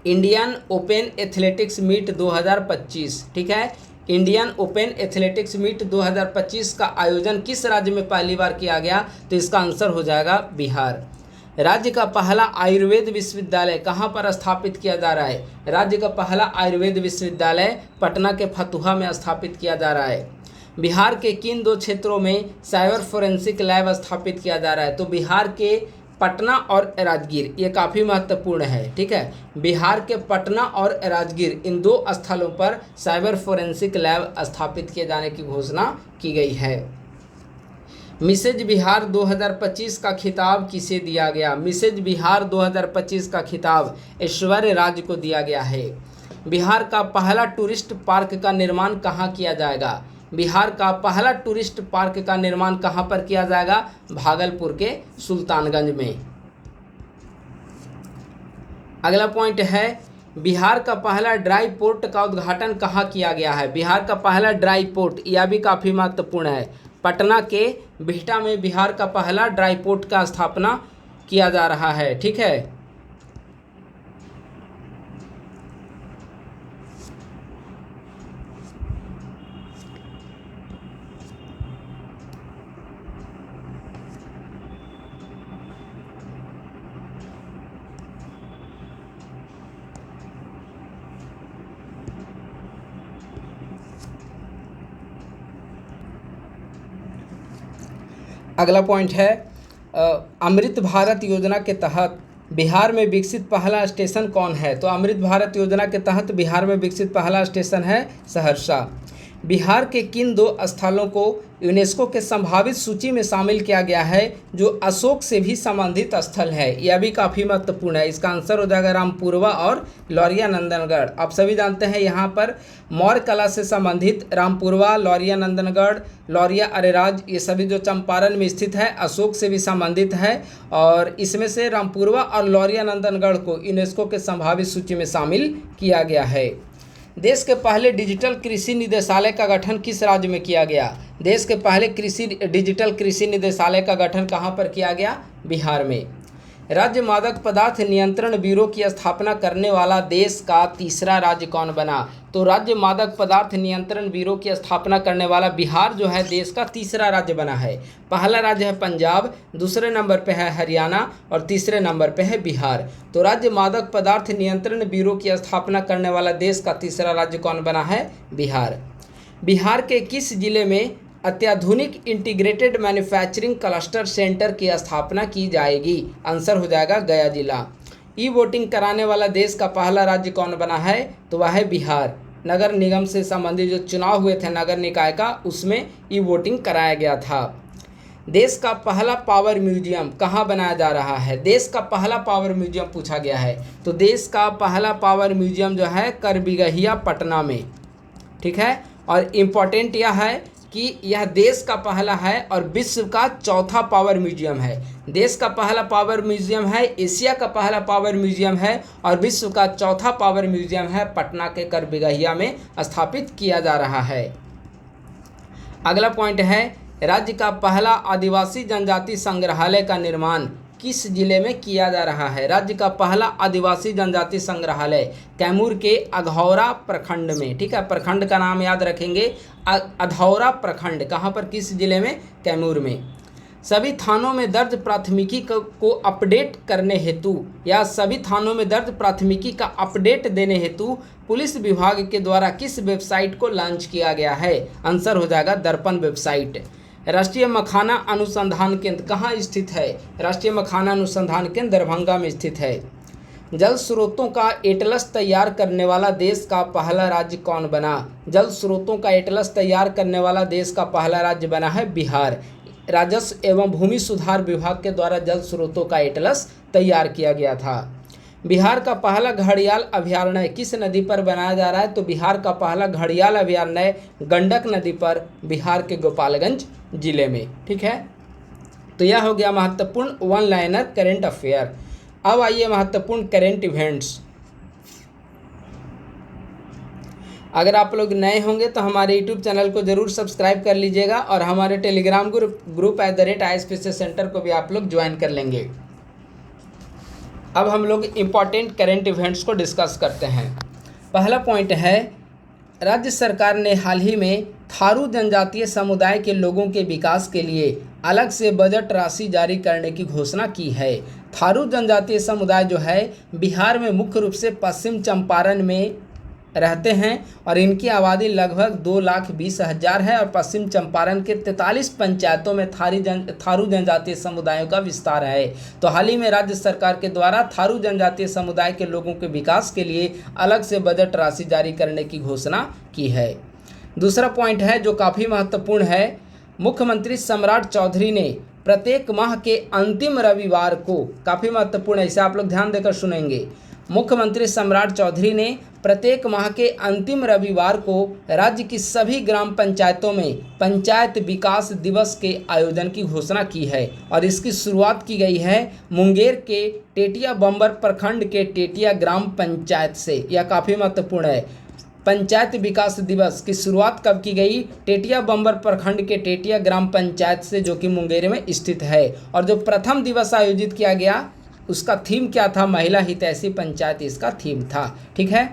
इंडियन ओपन एथलेटिक्स मीट 2025, ठीक है, इंडियन ओपन एथलेटिक्स मीट 2025 का आयोजन किस राज्य में पहली बार किया गया? तो इसका आंसर हो जाएगा बिहार। राज्य का पहला आयुर्वेद विश्वविद्यालय कहाँ पर स्थापित किया जा रहा है? राज्य का पहला आयुर्वेद विश्वविद्यालय पटना के फतुहा में स्थापित किया जा रहा है। बिहार के किन 2 क्षेत्रों में साइबर फोरेंसिक लैब स्थापित किया जा रहा है? तो बिहार के पटना और राजगीर, ये काफ़ी महत्वपूर्ण है, ठीक है। बिहार के पटना और राजगीर इन 2 स्थलों पर साइबर फोरेंसिक लैब स्थापित किए जाने की घोषणा की गई है। मिसेज बिहार 2025 का खिताब किसे दिया गया? मिसेज बिहार 2025 का खिताब ऐश्वर्य राज को दिया गया है। बिहार का पहला टूरिस्ट पार्क का निर्माण कहाँ किया जाएगा? बिहार का पहला टूरिस्ट पार्क का निर्माण कहाँ पर किया जाएगा? भागलपुर के सुल्तानगंज में। अगला पॉइंट है, बिहार का पहला ड्राई पोर्ट का उद्घाटन कहाँ किया गया है? बिहार का पहला ड्राई पोर्ट, यह भी काफ़ी महत्वपूर्ण है। पटना के बिहटा में बिहार का पहला ड्राई पोर्ट का स्थापना किया जा रहा है, ठीक है। अगला पॉइंट है, अमृत भारत योजना के तहत बिहार में विकसित पहला स्टेशन कौन है? तो अमृत भारत योजना के तहत बिहार में विकसित पहला स्टेशन है सहरसा। बिहार के किन 2 स्थलों को यूनेस्को के संभावित सूची में शामिल किया गया है जो अशोक से भी संबंधित स्थल है? यह भी काफ़ी महत्वपूर्ण है। इसका आंसर हो जाएगा रामपुरवा और लौरिया नंदनगढ़। आप सभी जानते हैं यहाँ पर मौर्य कला से संबंधित रामपुरवा, लौरिया नंदनगढ़, लौरिया अरेराज, ये सभी जो चंपारण में स्थित है, अशोक से भी संबंधित है। और इसमें से रामपुरवा और लौरिया नंदनगढ़ को यूनेस्को के संभावित सूची में शामिल किया गया है। देश के पहले डिजिटल कृषि निदेशालय का गठन किस राज्य में किया गया? देश के पहले डिजिटल कृषि निदेशालय का गठन कहाँ पर किया गया? बिहार में। राज्य मादक पदार्थ नियंत्रण ब्यूरो की स्थापना करने वाला देश का तीसरा राज्य कौन बना? तो राज्य मादक पदार्थ नियंत्रण ब्यूरो की स्थापना करने वाला बिहार जो है देश का तीसरा राज्य बना है। पहला राज्य है पंजाब, दूसरे नंबर पे है हरियाणा और तीसरे नंबर पे है बिहार। तो राज्य मादक पदार्थ नियंत्रण ब्यूरो की स्थापना करने वाला देश का तीसरा राज्य कौन बना है? बिहार। बिहार के किस जिले में अत्याधुनिक इंटीग्रेटेड मैन्युफैक्चरिंग क्लस्टर सेंटर की स्थापना की जाएगी? आंसर हो जाएगा गया जिला। ई वोटिंग कराने वाला देश का पहला राज्य कौन बना है? तो वह है बिहार। नगर निगम से संबंधित जो चुनाव हुए थे नगर निकाय का, उसमें ई वोटिंग कराया गया था। देश का पहला पावर म्यूजियम कहाँ बनाया जा रहा है? देश का पहला पावर म्यूजियम पूछा गया है। तो देश का पहला पावर म्यूजियम जो है करबिगहिया पटना में, ठीक है। और इम्पोर्टेंट यह है कि यह देश का पहला है और विश्व का चौथा पावर म्यूजियम है। देश का पहला पावर म्यूजियम है, एशिया का पहला पावर म्यूजियम है और विश्व का चौथा पावर म्यूजियम है पटना के करबिगहिया में स्थापित किया जा रहा है। अगला पॉइंट है, राज्य का पहला आदिवासी जनजाति संग्रहालय का निर्माण किस जिले में किया जा रहा है? राज्य का पहला आदिवासी जनजाति संग्रहालय कैमूर के अधौरा प्रखंड में, ठीक है। प्रखंड का नाम याद रखेंगे, अधौरा प्रखंड। कहाँ पर, किस जिले में? कैमूर में। सभी थानों में दर्ज प्राथमिकी को अपडेट करने हेतु या सभी थानों में दर्ज प्राथमिकी का अपडेट देने हेतु पुलिस विभाग के द्वारा किस वेबसाइट को लॉन्च किया गया है? आंसर हो जाएगा दर्पण वेबसाइट। राष्ट्रीय मखाना अनुसंधान केंद्र कहाँ स्थित है? राष्ट्रीय मखाना अनुसंधान केंद्र दरभंगा में स्थित है। जल स्रोतों का एटलस तैयार करने वाला देश का पहला राज्य कौन बना? जल स्रोतों का एटलस तैयार करने वाला देश का पहला राज्य बना है बिहार। राजस्व एवं भूमि सुधार विभाग के द्वारा जल स्रोतों का एटलस तैयार किया गया था। बिहार का पहला घड़ियाल अभयारण्य किस नदी पर बनाया जा रहा है? तो बिहार का पहला घड़ियाल अभयारण्य गंडक नदी पर, बिहार के गोपालगंज जिले में, ठीक है। तो यह हो गया महत्वपूर्ण वन लाइनर करेंट अफेयर। अब आइए महत्वपूर्ण करेंट इवेंट्स। अगर आप लोग नए होंगे तो हमारे यूट्यूब चैनल को ज़रूर सब्सक्राइब कर लीजिएगा और हमारे टेलीग्राम ग्रुप @ISPC सेंटर को भी आप लोग ज्वाइन कर लेंगे। अब हम लोग इम्पॉर्टेंट करेंट इवेंट्स को डिस्कस करते हैं। पहला पॉइंट है, राज्य सरकार ने हाल ही में थारू जनजातीय समुदाय के लोगों के विकास के लिए अलग से बजट राशि जारी करने की घोषणा की है। थारू जनजातीय समुदाय जो है बिहार में मुख्य रूप से पश्चिम चंपारण में रहते हैं और इनकी आबादी लगभग 2,20,000 है और पश्चिम चंपारण के 43 पंचायतों में थारू जनजातीय समुदायों का विस्तार है। तो हाल ही में राज्य सरकार के द्वारा थारू जनजातीय समुदाय के लोगों के विकास के लिए अलग से बजट राशि जारी करने की घोषणा की है। दूसरा पॉइंट है जो काफ़ी महत्वपूर्ण है, मुख्यमंत्री सम्राट चौधरी ने प्रत्येक माह के अंतिम रविवार को, काफ़ी महत्वपूर्ण है, इसे आप लोग ध्यान देकर सुनेंगे, मुख्यमंत्री सम्राट चौधरी ने प्रत्येक माह के अंतिम रविवार को राज्य की सभी ग्राम पंचायतों में पंचायत विकास दिवस के आयोजन की घोषणा की है और इसकी शुरुआत की गई है मुंगेर के टेटिया बम्बर प्रखंड के टेटिया ग्राम पंचायत से। यह काफ़ी महत्वपूर्ण है। पंचायत विकास दिवस की शुरुआत कब की गई? टेटिया बम्बर प्रखंड के टेटिया ग्राम पंचायत से, जो कि मुंगेर में स्थित है। और जो प्रथम दिवस आयोजित किया गया उसका थीम क्या था? महिला हितैषी पंचायत इसका थीम था। ठीक है,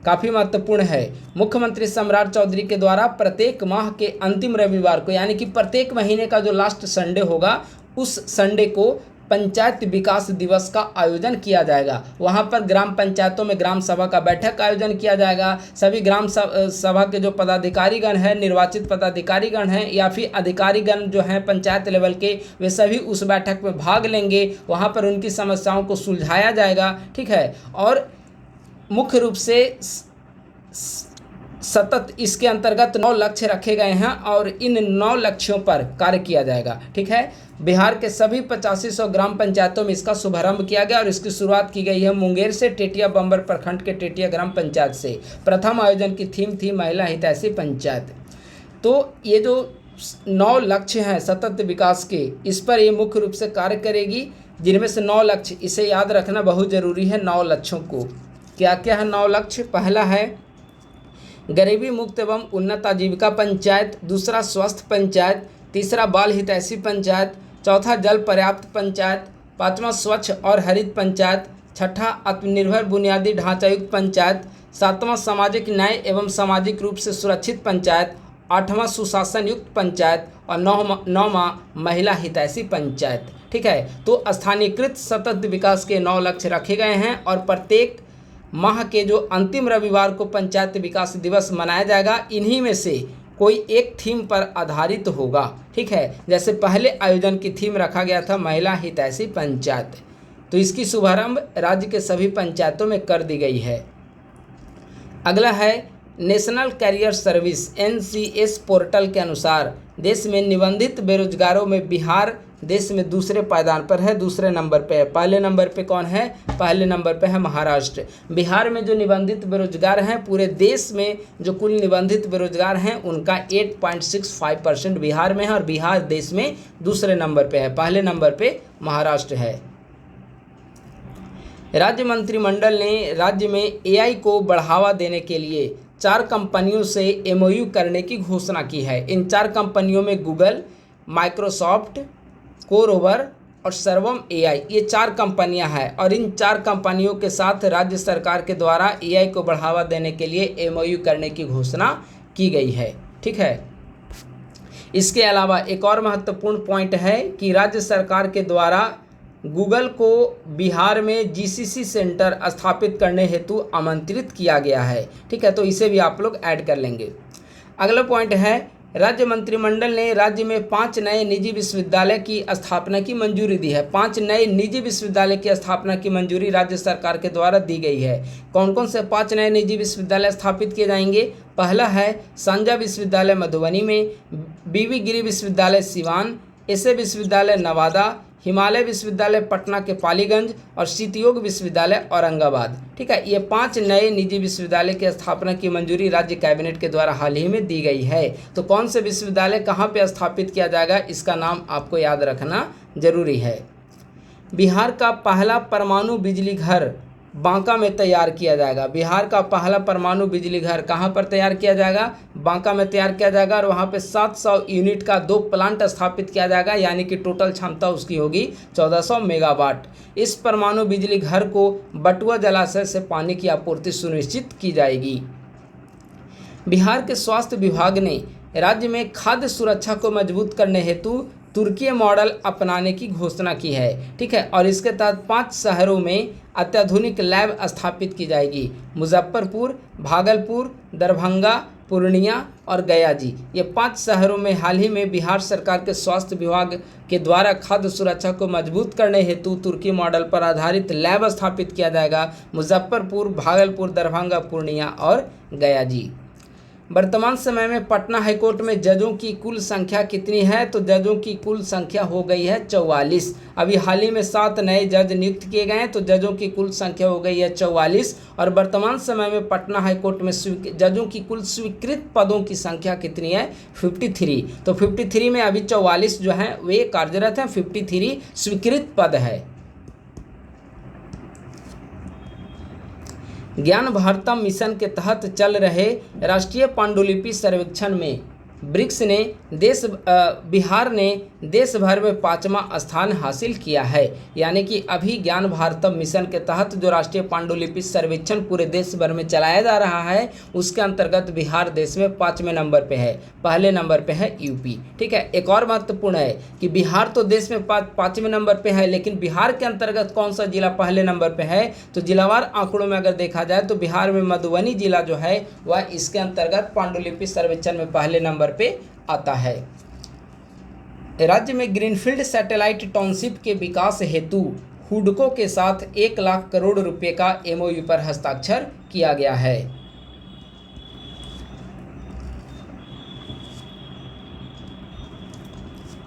काफ़ी महत्वपूर्ण है। मुख्यमंत्री सम्राट चौधरी के द्वारा प्रत्येक माह के अंतिम रविवार को, यानी कि प्रत्येक महीने का जो लास्ट संडे होगा उस संडे को पंचायत विकास दिवस का आयोजन किया जाएगा। वहां पर ग्राम पंचायतों में ग्राम सभा का बैठक का आयोजन किया जाएगा। सभी ग्राम सभा के जो पदाधिकारीगण हैं, निर्वाचित पदाधिकारीगण हैं या फिर अधिकारीगण जो हैं पंचायत लेवल के, वे सभी उस बैठक में भाग लेंगे। वहां पर उनकी समस्याओं को सुलझाया जाएगा। ठीक है, और मुख्य रूप से सतत इसके अंतर्गत 9 लक्ष्य रखे गए हैं और इन 9 लक्ष्यों पर कार्य किया जाएगा। ठीक है, बिहार के सभी 8500 ग्राम पंचायतों में इसका शुभारंभ किया गया और इसकी शुरुआत की गई है मुंगेर से टेटिया बम्बर प्रखंड के टेटिया ग्राम पंचायत से। प्रथम आयोजन की थीम थी महिला हितैषी पंचायत। तो ये जो 9 लक्ष्य हैं सतत विकास के, इस पर ये मुख्य रूप से कार्य करेगी, जिनमें से 9 लक्ष्य, इसे याद रखना बहुत ज़रूरी है। 9 लक्ष्यों को क्या क्या है? 9 लक्ष्य। पहला है गरीबी मुक्त एवं उन्नत आजीविका पंचायत, दूसरा स्वस्थ पंचायत, तीसरा बाल हितैषी पंचायत, चौथा जल पर्याप्त पंचायत, पांचवा स्वच्छ और हरित पंचायत, छठा आत्मनिर्भर बुनियादी ढांचायुक्त पंचायत, सातवां सामाजिक न्याय एवं सामाजिक रूप से सुरक्षित पंचायत, आठवां सुशासन युक्त पंचायत और नौवां महिला हितैषी पंचायत। ठीक है, तो स्थानीयकृत सतत विकास के 9 लक्ष्य रखे गए हैं और प्रत्येक माह के जो अंतिम रविवार को पंचायत विकास दिवस मनाया जाएगा, इन्हीं में से कोई एक थीम पर आधारित होगा। ठीक है, जैसे पहले आयोजन की थीम रखा गया था महिला हितैषी पंचायत, तो इसकी शुभारंभ राज्य के सभी पंचायतों में कर दी गई है। अगला है national career service NCS portal के अनुसार देश में निबंधित बेरोजगारों में बिहार देश में दूसरे पायदान पर है, दूसरे नंबर पे है। पहले नंबर पे कौन है? पहले नंबर पे है महाराष्ट्र। बिहार में जो निबंधित बेरोजगार हैं, पूरे देश में जो कुल निबंधित बेरोजगार हैं उनका 8.65% बिहार में है और बिहार देश में दूसरे नंबर पे है। पहले नंबर पे महाराष्ट्र है। राज्य मंत्रिमंडल ने राज्य में AI को बढ़ावा देने के लिए 4 कंपनियों से MOU करने की घोषणा की है। इन 4 कंपनियों में गूगल, माइक्रोसॉफ्ट, कोरोवर और सर्वम AI, ये 4 कंपनियां हैं और इन 4 कंपनियों के साथ राज्य सरकार के द्वारा AI को बढ़ावा देने के लिए MOU करने की घोषणा की गई है। ठीक है, इसके अलावा एक और महत्वपूर्ण पॉइंट है कि राज्य सरकार के द्वारा गूगल को बिहार में GCC सेंटर स्थापित करने हेतु आमंत्रित किया गया है। ठीक है, तो इसे भी आप लोग ऐड कर लेंगे। अगला पॉइंट है राज्य मंत्रिमंडल ने राज्य में 5 नए निजी विश्वविद्यालय की स्थापना की मंजूरी दी है। 5 नए निजी विश्वविद्यालय की स्थापना की मंजूरी राज्य सरकार के द्वारा दी गई है। कौन कौन से 5 नए निजी विश्वविद्यालय स्थापित किए जाएंगे? पहला है सांझा विश्वविद्यालय मधुबनी में, बीवी गिरी विश्वविद्यालय सिवान, एसए विश्वविद्यालय नवादा, हिमालय विश्वविद्यालय पटना के पालीगंज और शीतयोग विश्वविद्यालय औरंगाबाद। ठीक है, ये 5 नए निजी विश्वविद्यालय की स्थापना की मंजूरी राज्य कैबिनेट के द्वारा हाल ही में दी गई है। तो कौन से विश्वविद्यालय कहाँ पे स्थापित किया जाएगा, इसका नाम आपको याद रखना जरूरी है। बिहार का पहला परमाणु बिजली घर बांका में तैयार किया जाएगा। बिहार का पहला परमाणु बिजली घर कहाँ पर तैयार किया जाएगा? बांका में तैयार किया जाएगा और वहाँ पे 700 यूनिट का 2 प्लांट स्थापित किया जाएगा, यानी कि टोटल क्षमता उसकी होगी 1400 मेगावाट। इस परमाणु बिजली घर को बटुआ जलाशय से पानी की आपूर्ति सुनिश्चित की जाएगी। बिहार के स्वास्थ्य विभाग ने राज्य में खाद्य सुरक्षा को मजबूत करने हेतु तुर्की मॉडल अपनाने की घोषणा की है। ठीक है, और इसके तहत 5 शहरों में अत्याधुनिक लैब स्थापित की जाएगी। मुजफ्फरपुर, भागलपुर, दरभंगा, पूर्णिया और गया जी, ये 5 शहरों में हाल ही में बिहार सरकार के स्वास्थ्य विभाग के द्वारा खाद्य सुरक्षा को मजबूत करने हेतु तुर्की मॉडल पर आधारित लैब स्थापित किया जाएगा। मुजफ्फरपुर, भागलपुर, दरभंगा, पूर्णिया और गया जी। वर्तमान समय में पटना हाईकोर्ट में जजों की कुल संख्या कितनी है? तो जजों की कुल संख्या हो गई है 44। अभी हाल ही में 7 नए जज नियुक्त किए गए हैं, तो जजों की कुल संख्या हो गई है 44। और वर्तमान समय में पटना हाईकोर्ट में जजों की कुल स्वीकृत पदों की संख्या कितनी है? 53। तो 53 में अभी 44 जो हैं वे कार्यरत हैं, 53 स्वीकृत पद है। ज्ञान भारतम मिशन के तहत चल रहे राष्ट्रीय पांडुलिपि सर्वेक्षण में ब्रिक्स ने बिहार ने देश भर में 5वां स्थान हासिल किया है। यानी कि अभी ज्ञान भारतम मिशन के तहत जो राष्ट्रीय पांडुलिपि सर्वेक्षण पूरे देश भर में चलाया जा रहा है, उसके अंतर्गत बिहार देश में 5वें नंबर पे है। पहले नंबर पे है यूपी। ठीक है, एक और महत्वपूर्ण है कि बिहार तो देश में 5वें नंबर पे है, लेकिन बिहार के अंतर्गत कौन सा जिला पहले नंबर पे है? तो जिलावार आंकड़ों में अगर देखा जाए तो बिहार में मधुबनी जिला जो है वह इसके अंतर्गत पांडुलिपि सर्वेक्षण में पहले नंबर पे आता है। राज्य में ग्रीनफील्ड सैटेलाइट टाउनशिप के विकास हेतु हुडको के साथ 1 लाख करोड़ रुपए का एमओयू पर हस्ताक्षर किया गया है।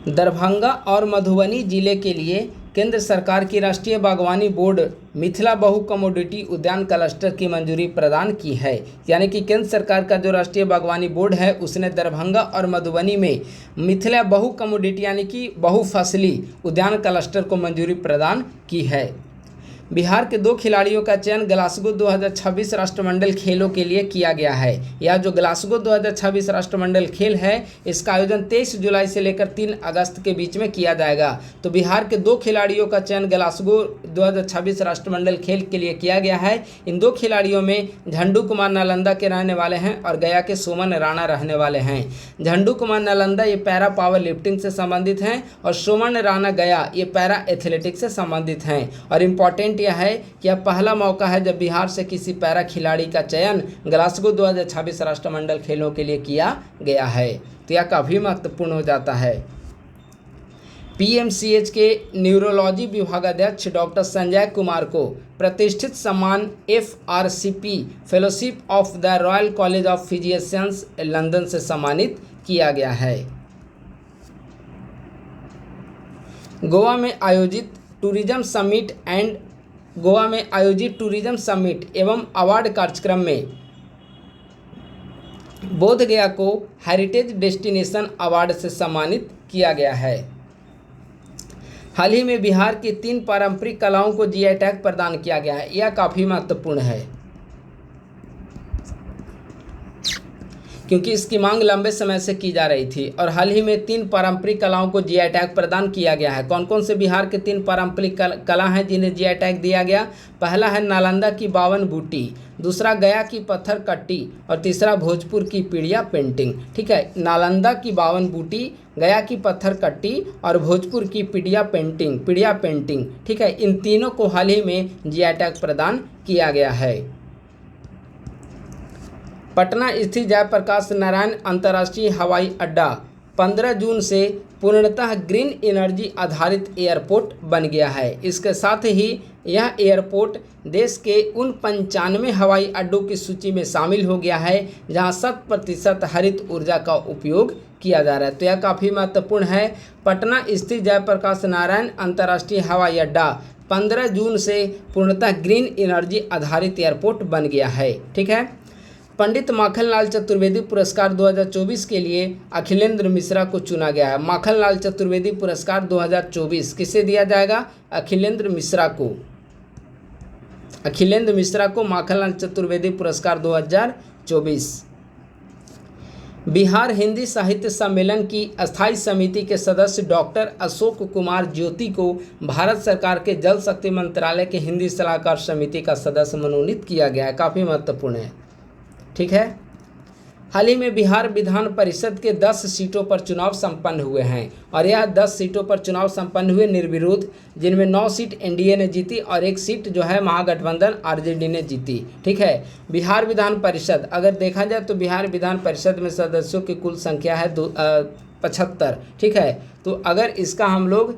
दरभंगा और मधुबनी जिले के लिए केंद्र सरकार की राष्ट्रीय बागवानी बोर्ड मिथिला बहु कमोडिटी उद्यान क्लस्टर की मंजूरी प्रदान की है। यानी कि केंद्र सरकार का जो राष्ट्रीय बागवानी बोर्ड है उसने दरभंगा और मधुबनी में मिथिला बहु कमोडिटी यानी कि बहुफसली उद्यान क्लस्टर को मंजूरी प्रदान की है। बिहार के 2 खिलाड़ियों का चयन ग्लासगो 2026 राष्ट्रमंडल खेलों के लिए किया गया है। यह जो ग्लासगो 2026 राष्ट्रमंडल खेल है इसका आयोजन 23 जुलाई से लेकर 3 अगस्त के बीच में किया जाएगा। तो बिहार के 2 खिलाड़ियों का चयन ग्लासगो 2026 राष्ट्रमंडल खेल के लिए किया गया है। इन 2 खिलाड़ियों में झंडू कुमार नालंदा के रहने वाले हैं और गया के सोमन राणा रहने वाले हैं। झंडू कुमार नालंदा ये पैरा पावर लिफ्टिंग से संबंधित हैं और सोमन राणा गया ये पैरा एथलेटिक्स से संबंधित हैं। और इम्पॉर्टेंट यह है कि यह पहला मौका है जब बिहार से किसी पैरा खिलाड़ी का चयन ग्लासगो 2026 राष्ट्रमंडल खेलों के लिए किया गया है। तो यह काफ़ी महत्वपूर्ण हो जाता है। पीएमसीएच के न्यूरोलॉजी विभागाध्यक्ष डॉक्टर संजय कुमार को प्रतिष्ठित सम्मान FRCP fellowship of the royal college of physicians London से सम्मानित किया गया है। गोवा में आयोजित टूरिज्म समिट एवं अवार्ड कार्यक्रम में बोध गया को हेरिटेज डेस्टिनेशन अवार्ड से सम्मानित किया गया है। हाल ही में बिहार की 3 पारंपरिक कलाओं को जीआई टैग प्रदान किया गया है। यह काफ़ी महत्वपूर्ण है क्योंकि इसकी मांग लंबे समय से की जा रही थी और हाल ही में 3 पारंपरिक कलाओं को जीआई टैग प्रदान किया गया है। कौन कौन से बिहार के 3 पारंपरिक कला हैं जिन्हें जीआई टैग दिया गया? पहला है नालंदा की 52 बूटी, दूसरा गया की पत्थर कट्टी और तीसरा भोजपुर की पीढ़िया पेंटिंग। ठीक है, नालंदा की 52 बूटी, गया की पत्थर कट्टी और भोजपुर की पीढ़िया पेंटिंग। ठीक है, इन तीनों को हाल ही में जीआई टैग प्रदान किया गया है। पटना स्थित जयप्रकाश नारायण अंतर्राष्ट्रीय हवाई अड्डा 15 जून से पूर्णतः ग्रीन एनर्जी आधारित एयरपोर्ट बन गया है। इसके साथ ही यह एयरपोर्ट देश के उन 95 हवाई अड्डों की सूची में शामिल हो गया है जहां 100% हरित ऊर्जा का उपयोग किया जा रहा है। तो यह काफ़ी महत्वपूर्ण है। पटना स्थित जयप्रकाश नारायण अंतर्राष्ट्रीय हवाई अड्डा 15 जून से पूर्णतः ग्रीन एनर्जी आधारित एयरपोर्ट बन गया है। ठीक है, पंडित माखनलाल चतुर्वेदी पुरस्कार 2024 के लिए अखिलेंद्र मिश्रा को चुना गया है। माखनलाल चतुर्वेदी पुरस्कार 2024 किसे दिया जाएगा? अखिलेंद्र मिश्रा को माखनलाल चतुर्वेदी पुरस्कार 2024। बिहार हिंदी साहित्य सम्मेलन की अस्थायी समिति के सदस्य डॉक्टर अशोक कुमार ज्योति को भारत सरकार के जल शक्ति मंत्रालय के हिंदी सलाहकार समिति का सदस्य मनोनीत किया गया है। काफ़ी महत्वपूर्ण है। ठीक है, हाल ही में बिहार विधान परिषद के 10 सीटों पर चुनाव संपन्न हुए हैं और यह 10 सीटों पर चुनाव संपन्न हुए निर्विरोध, जिनमें 9 सीट एनडीए ने जीती और 1 सीट जो है महागठबंधन आरजेडी ने जीती। ठीक है, बिहार विधान परिषद अगर देखा जाए तो बिहार विधान परिषद में सदस्यों की कुल संख्या है 75। ठीक है, तो अगर इसका हम लोग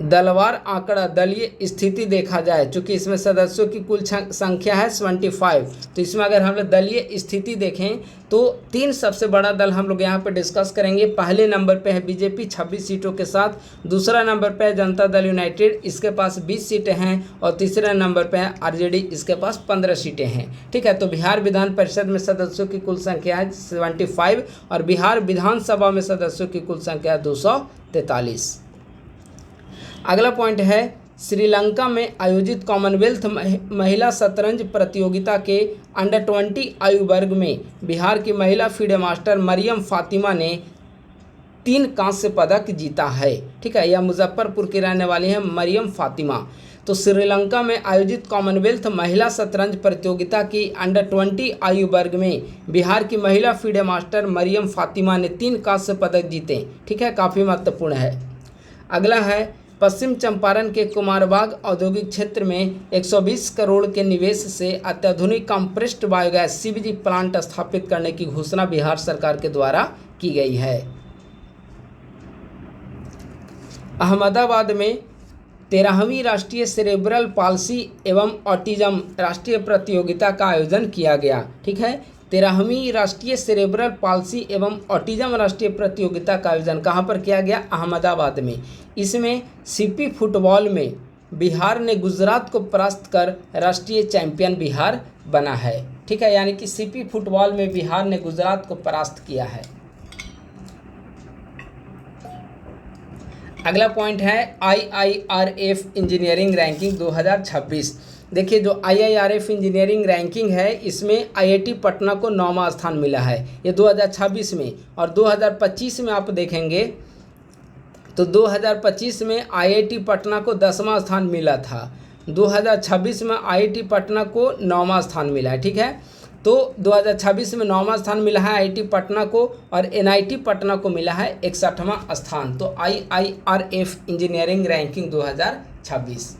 दलवार आंकड़ा दलीय स्थिति देखा जाए, चूंकि इसमें सदस्यों की कुल संख्या है 75, तो इसमें अगर हम लोग दलीय स्थिति देखें तो 3 सबसे बड़ा दल हम लोग यहाँ पे डिस्कस करेंगे। पहले नंबर पे है बीजेपी 26 सीटों के साथ, दूसरा नंबर पे है जनता दल यूनाइटेड, इसके पास 20 सीटें हैं और तीसरे नंबर पे है आरजेडी, इसके पास 15 सीटें हैं। ठीक है, तो बिहार विधान परिषद में सदस्यों की कुल संख्या है 75 और बिहार विधानसभा में सदस्यों की कुल संख्या है 243। अगला पॉइंट है श्रीलंका में आयोजित कॉमनवेल्थ महिला शतरंज प्रतियोगिता के अंडर 20 आयु वर्ग में बिहार की महिला फीडे मास्टर मरियम फातिमा ने 3 कांस्य पदक जीता है। ठीक है, यह मुजफ्फरपुर की रहने वाली है मरियम फातिमा। तो श्रीलंका में आयोजित कॉमनवेल्थ महिला शतरंज प्रतियोगिता की अंडर 20 आयु वर्ग में बिहार की महिला फीडे मास्टर मरियम फातिमा ने 3 कांस्य पदक जीते। ठीक है, काफ़ी महत्वपूर्ण है। अगला है पश्चिम चंपारण के कुमारबाग औद्योगिक क्षेत्र में 120 करोड़ के निवेश से अत्याधुनिक कंप्रेस्ड बायोगैस सीबीजी प्लांट स्थापित करने की घोषणा बिहार सरकार के द्वारा की गई है। अहमदाबाद में 13वीं राष्ट्रीय सेरेब्रल पाल्सी एवं ऑटिज्म राष्ट्रीय प्रतियोगिता का आयोजन किया गया। ठीक है, 13वीं राष्ट्रीय सेरेब्रल पाल्सी एवं ऑटिज्म राष्ट्रीय प्रतियोगिता का आयोजन कहाँ पर किया गया? अहमदाबाद में। इसमें सीपी फुटबॉल में बिहार ने गुजरात को परास्त कर राष्ट्रीय चैंपियन बिहार बना है। ठीक है, यानी कि सीपी फुटबॉल में बिहार ने गुजरात को परास्त किया है। अगला पॉइंट है IIRF इंजीनियरिंग रैंकिंग 2026। देखिए, जो IIRF इंजीनियरिंग रैंकिंग है इसमें IIT पटना को 9वां स्थान मिला है, ये 2026 में। और 2025 में आप देखेंगे तो 2025 में IIT पटना को 10वां स्थान मिला था, 2026 में IIT पटना को 9वां स्थान मिला है। ठीक है, तो 2026 में 9वां स्थान मिला है IIT पटना को और NIT पटना को मिला है 61वां स्थान। तो IIRF इंजीनियरिंग रैंकिंग 2026।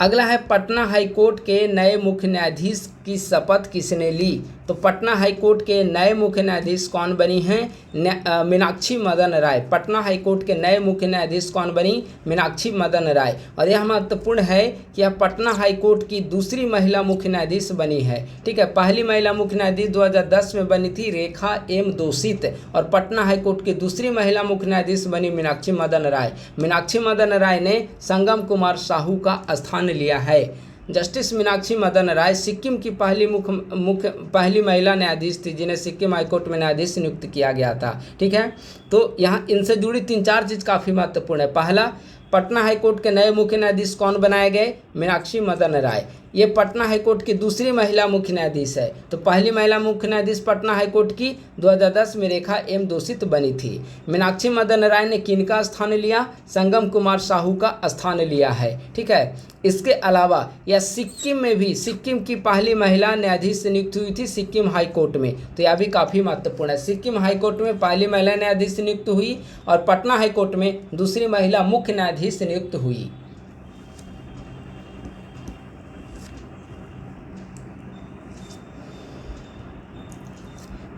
अगला है पटना हाईकोर्ट के नए मुख्य न्यायाधीश की शपथ किसने ली? तो पटना हाईकोर्ट के नए मुख्य न्यायाधीश कौन बनी हैं? मीनाक्षी मदन राय। पटना हाईकोर्ट के नए मुख्य न्यायाधीश कौन बनी? मीनाक्षी मदन राय। और यह महत्वपूर्ण है कि यह पटना हाईकोर्ट की दूसरी महिला मुख्य न्यायाधीश बनी है। ठीक है, पहली महिला मुख्य न्यायाधीश 2010 में बनी थी रेखा एम दोषित और पटना हाईकोर्ट की दूसरी महिला मुख्य न्यायाधीश बनी मीनाक्षी मदन राय। मीनाक्षी मदन राय ने संगम कुमार साहू का स्थान लिया है। जस्टिस मीनाक्षी मदन राय सिक्किम की पहली महिला न्यायाधीश थी जिन्हें सिक्किम हाईकोर्ट में न्यायाधीश नियुक्त किया गया था। ठीक है, तो यहाँ इनसे जुड़ी 3-4 चीज़ काफ़ी महत्वपूर्ण है। पहला, पटना हाईकोर्ट के नए मुख्य न्यायाधीश कौन बनाए गए? मीनाक्षी मदन राय। ये पटना हाईकोर्ट की दूसरी महिला मुख्य न्यायाधीश है। तो पहली महिला मुख्य न्यायाधीश पटना हाईकोर्ट की 2010 में रेखा एम दोषित बनी थी। मीनाक्षी मदन राय ने किनका स्थान लिया? संगम कुमार साहू का स्थान लिया है। ठीक है, इसके अलावा यह सिक्किम में भी सिक्किम की पहली महिला न्यायाधीश नियुक्त हुई थी सिक्किम हाईकोर्ट में। तो यह भी काफ़ी महत्वपूर्ण है। सिक्किम हाईकोर्ट में पहली महिला न्यायाधीश नियुक्त हुई और पटना हाईकोर्ट में दूसरी महिला मुख्य न्यायाधीश नियुक्त हुई।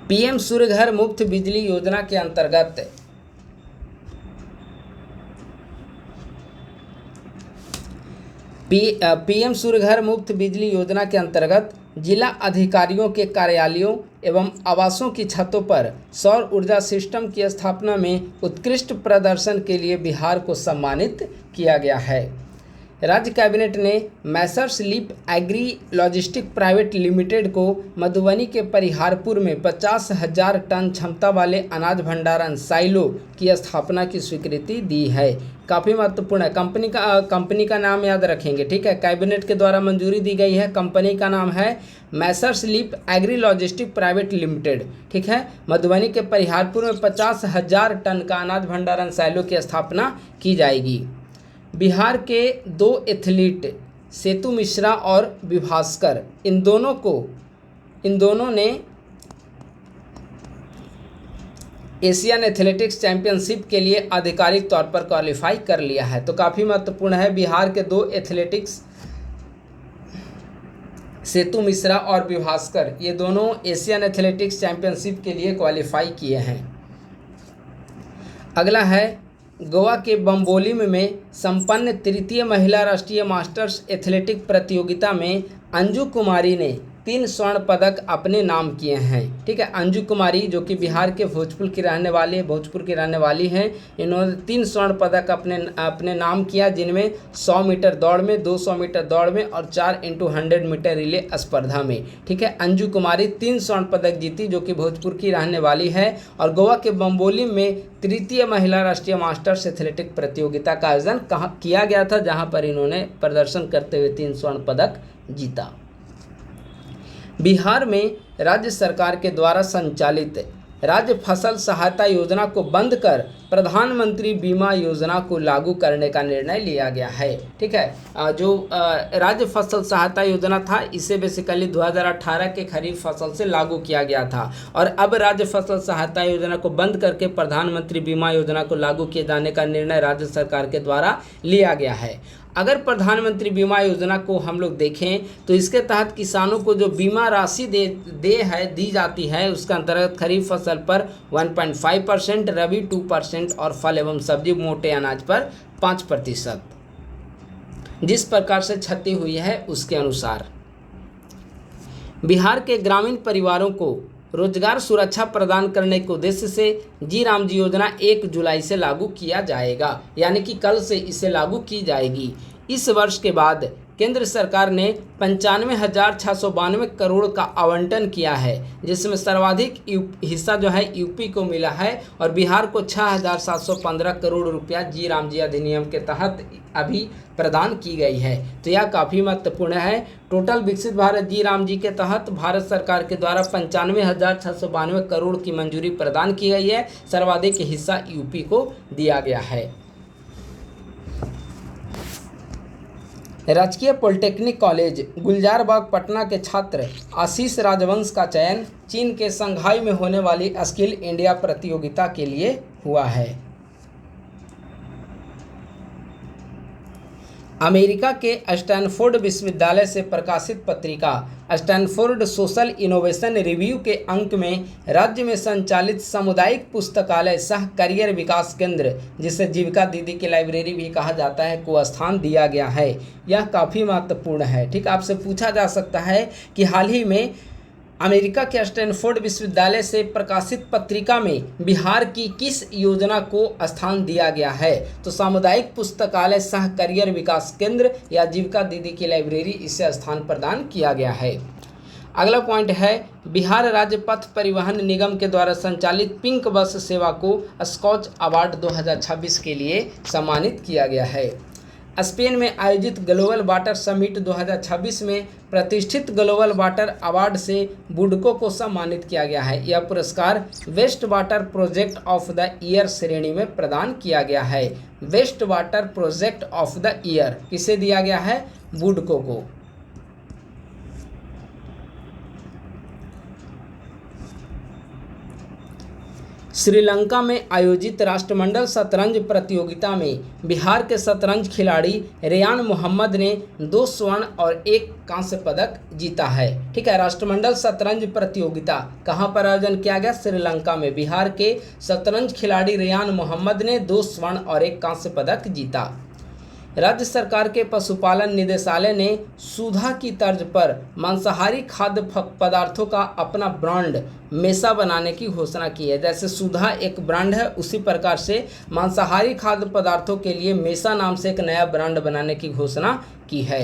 PM सूर्यघर मुफ्त बिजली योजना के अंतर्गत PM सूर्यघर मुफ्त बिजली योजना के अंतर्गत जिला अधिकारियों के कार्यालयों एवं आवासों की छतों पर सौर ऊर्जा सिस्टम की स्थापना में उत्कृष्ट प्रदर्शन के लिए बिहार को सम्मानित किया गया है। राज्य कैबिनेट ने messrs leap agri logistic private limited को मधुबनी के परिहारपुर में 50,000 टन क्षमता वाले अनाज भंडारण साइलो की स्थापना की स्वीकृति दी है। काफ़ी महत्वपूर्ण है। कंपनी का नाम याद रखेंगे। ठीक है, कैबिनेट के द्वारा मंजूरी दी गई है। कंपनी का नाम है messrs leap agri logistic private limited. ठीक है, मधुबनी के परिहारपुर में 50,000 टन का अनाज भंडारण साइलो की स्थापना की जाएगी। बिहार के 2 एथलीट सेतु मिश्रा और विभास्कर, इन दोनों ने एशियन एथलेटिक्स चैंपियनशिप के लिए आधिकारिक तौर पर क्वालिफाई कर लिया है। तो काफ़ी महत्वपूर्ण है, बिहार के 2 एथलेटिक्स सेतु मिश्रा और विभास्कर, ये दोनों एशियन एथलेटिक्स चैंपियनशिप के लिए क्वालिफाई किए हैं। अगला है गोवा के बम्बोलिम में संपन्न तृतीय महिला राष्ट्रीय मास्टर्स एथलेटिक प्रतियोगिता में अंजू कुमारी ने 3 स्वर्ण पदक अपने नाम किए हैं। ठीक है, अंजू कुमारी जो कि बिहार के भोजपुर की रहने वाली हैं, इन्होंने 3 स्वर्ण पदक अपने नाम किया, जिनमें 100 मीटर दौड़ में, 200 मीटर दौड़ में और 4x100 मीटर रिले स्पर्धा में। ठीक है, अंजू कुमारी 3 स्वर्ण पदक जीती, जो कि भोजपुर की रहने वाली है। और गोवा के बम्बोलिम में तृतीय महिला राष्ट्रीय मास्टर्स एथलेटिक प्रतियोगिता का आयोजन किया गया था, जहाँ पर इन्होंने प्रदर्शन करते हुए 3 स्वर्ण पदक जीता। बिहार में राज्य सरकार के द्वारा संचालित राज्य फसल सहायता योजना को बंद कर प्रधानमंत्री बीमा योजना को लागू करने का निर्णय लिया गया है। ठीक है, जो राज्य फसल सहायता योजना था, इसे बेसिकली 2018 के खरीफ फसल से लागू किया गया था, और अब राज्य फसल सहायता योजना को बंद करके प्रधानमंत्री बीमा योजना को लागू किए जाने का निर्णय राज्य सरकार के द्वारा लिया गया है। अगर प्रधानमंत्री बीमा योजना को हम लोग देखें तो इसके तहत किसानों को जो बीमा राशि दी जाती है, उसके अंतर्गत खरीफ फसल पर 1.5%, रबी 2% और फल एवं सब्जी मोटे अनाज पर 5%। जिस प्रकार से क्षति हुई है उसके अनुसार बिहार के ग्रामीण परिवारों को रोजगार सुरक्षा प्रदान करने के उद्देश्य से जी राम जी योजना 1 जुलाई से लागू किया जाएगा, यानी कि कल से इसे लागू की जाएगी। इस वर्ष के बाद केंद्र सरकार ने 95,692 करोड़ का आवंटन किया है, जिसमें सर्वाधिक हिस्सा जो है यूपी को मिला है, और बिहार को 6,715 करोड़ रुपया जी राम जी अधिनियम के तहत अभी प्रदान की गई है। तो यह काफ़ी महत्वपूर्ण है। टोटल विकसित भारत जी राम जी के तहत भारत सरकार के द्वारा 95,692 करोड़ की मंजूरी प्रदान की गई है, सर्वाधिक हिस्सा यूपी को दिया गया है। राजकीय पॉलिटेक्निक कॉलेज गुलजारबाग पटना के छात्र आशीष राजवंश का चयन चीन के शंघाई में होने वाली स्किल इंडिया प्रतियोगिता के लिए हुआ है। अमेरिका के स्टैनफोर्ड विश्वविद्यालय से प्रकाशित पत्रिका स्टैनफोर्ड सोशल इनोवेशन रिव्यू के अंक में राज्य में संचालित सामुदायिक पुस्तकालय सह करियर विकास केंद्र, जिसे जीविका दीदी की लाइब्रेरी भी कहा जाता है, को स्थान दिया गया है। यह काफ़ी महत्वपूर्ण है। ठीक, आपसे पूछा जा सकता है कि हाल ही में अमेरिका के स्टैनफोर्ड विश्वविद्यालय से प्रकाशित पत्रिका में बिहार की किस योजना को स्थान दिया गया है? तो सामुदायिक पुस्तकालय सह करियर विकास केंद्र या जीविका दीदी की लाइब्रेरी, इसे स्थान प्रदान किया गया है। अगला पॉइंट है, बिहार राज्य पथ परिवहन निगम के द्वारा संचालित पिंक बस सेवा को स्कॉच अवार्ड 2026 के लिए सम्मानित किया गया है। स्पेन में आयोजित ग्लोबल वाटर समिट 2026 में प्रतिष्ठित ग्लोबल वाटर अवार्ड से बुडको को सम्मानित किया गया है। यह पुरस्कार waste water project of the year श्रेणी में प्रदान किया गया है। Waste water project of the year किसे दिया गया है? बुडको को। श्रीलंका में आयोजित राष्ट्रमंडल शतरंज प्रतियोगिता में बिहार के शतरंज खिलाड़ी रेयान मोहम्मद ने 2 स्वर्ण और 1 कांस्य पदक जीता है। ठीक है, राष्ट्रमंडल शतरंज प्रतियोगिता कहां पर आयोजन किया गया? श्रीलंका में। बिहार के शतरंज खिलाड़ी रेयान मोहम्मद ने 2 स्वर्ण और 1 कांस्य पदक जीता। राज्य सरकार के पशुपालन निदेशालय ने सुधा की तर्ज पर मांसाहारी खाद्य पदार्थों का अपना ब्रांड मेसा बनाने की घोषणा की है। जैसे सुधा एक ब्रांड है, उसी प्रकार से मांसाहारी खाद्य पदार्थों के लिए मेसा नाम से एक नया ब्रांड बनाने की घोषणा की है।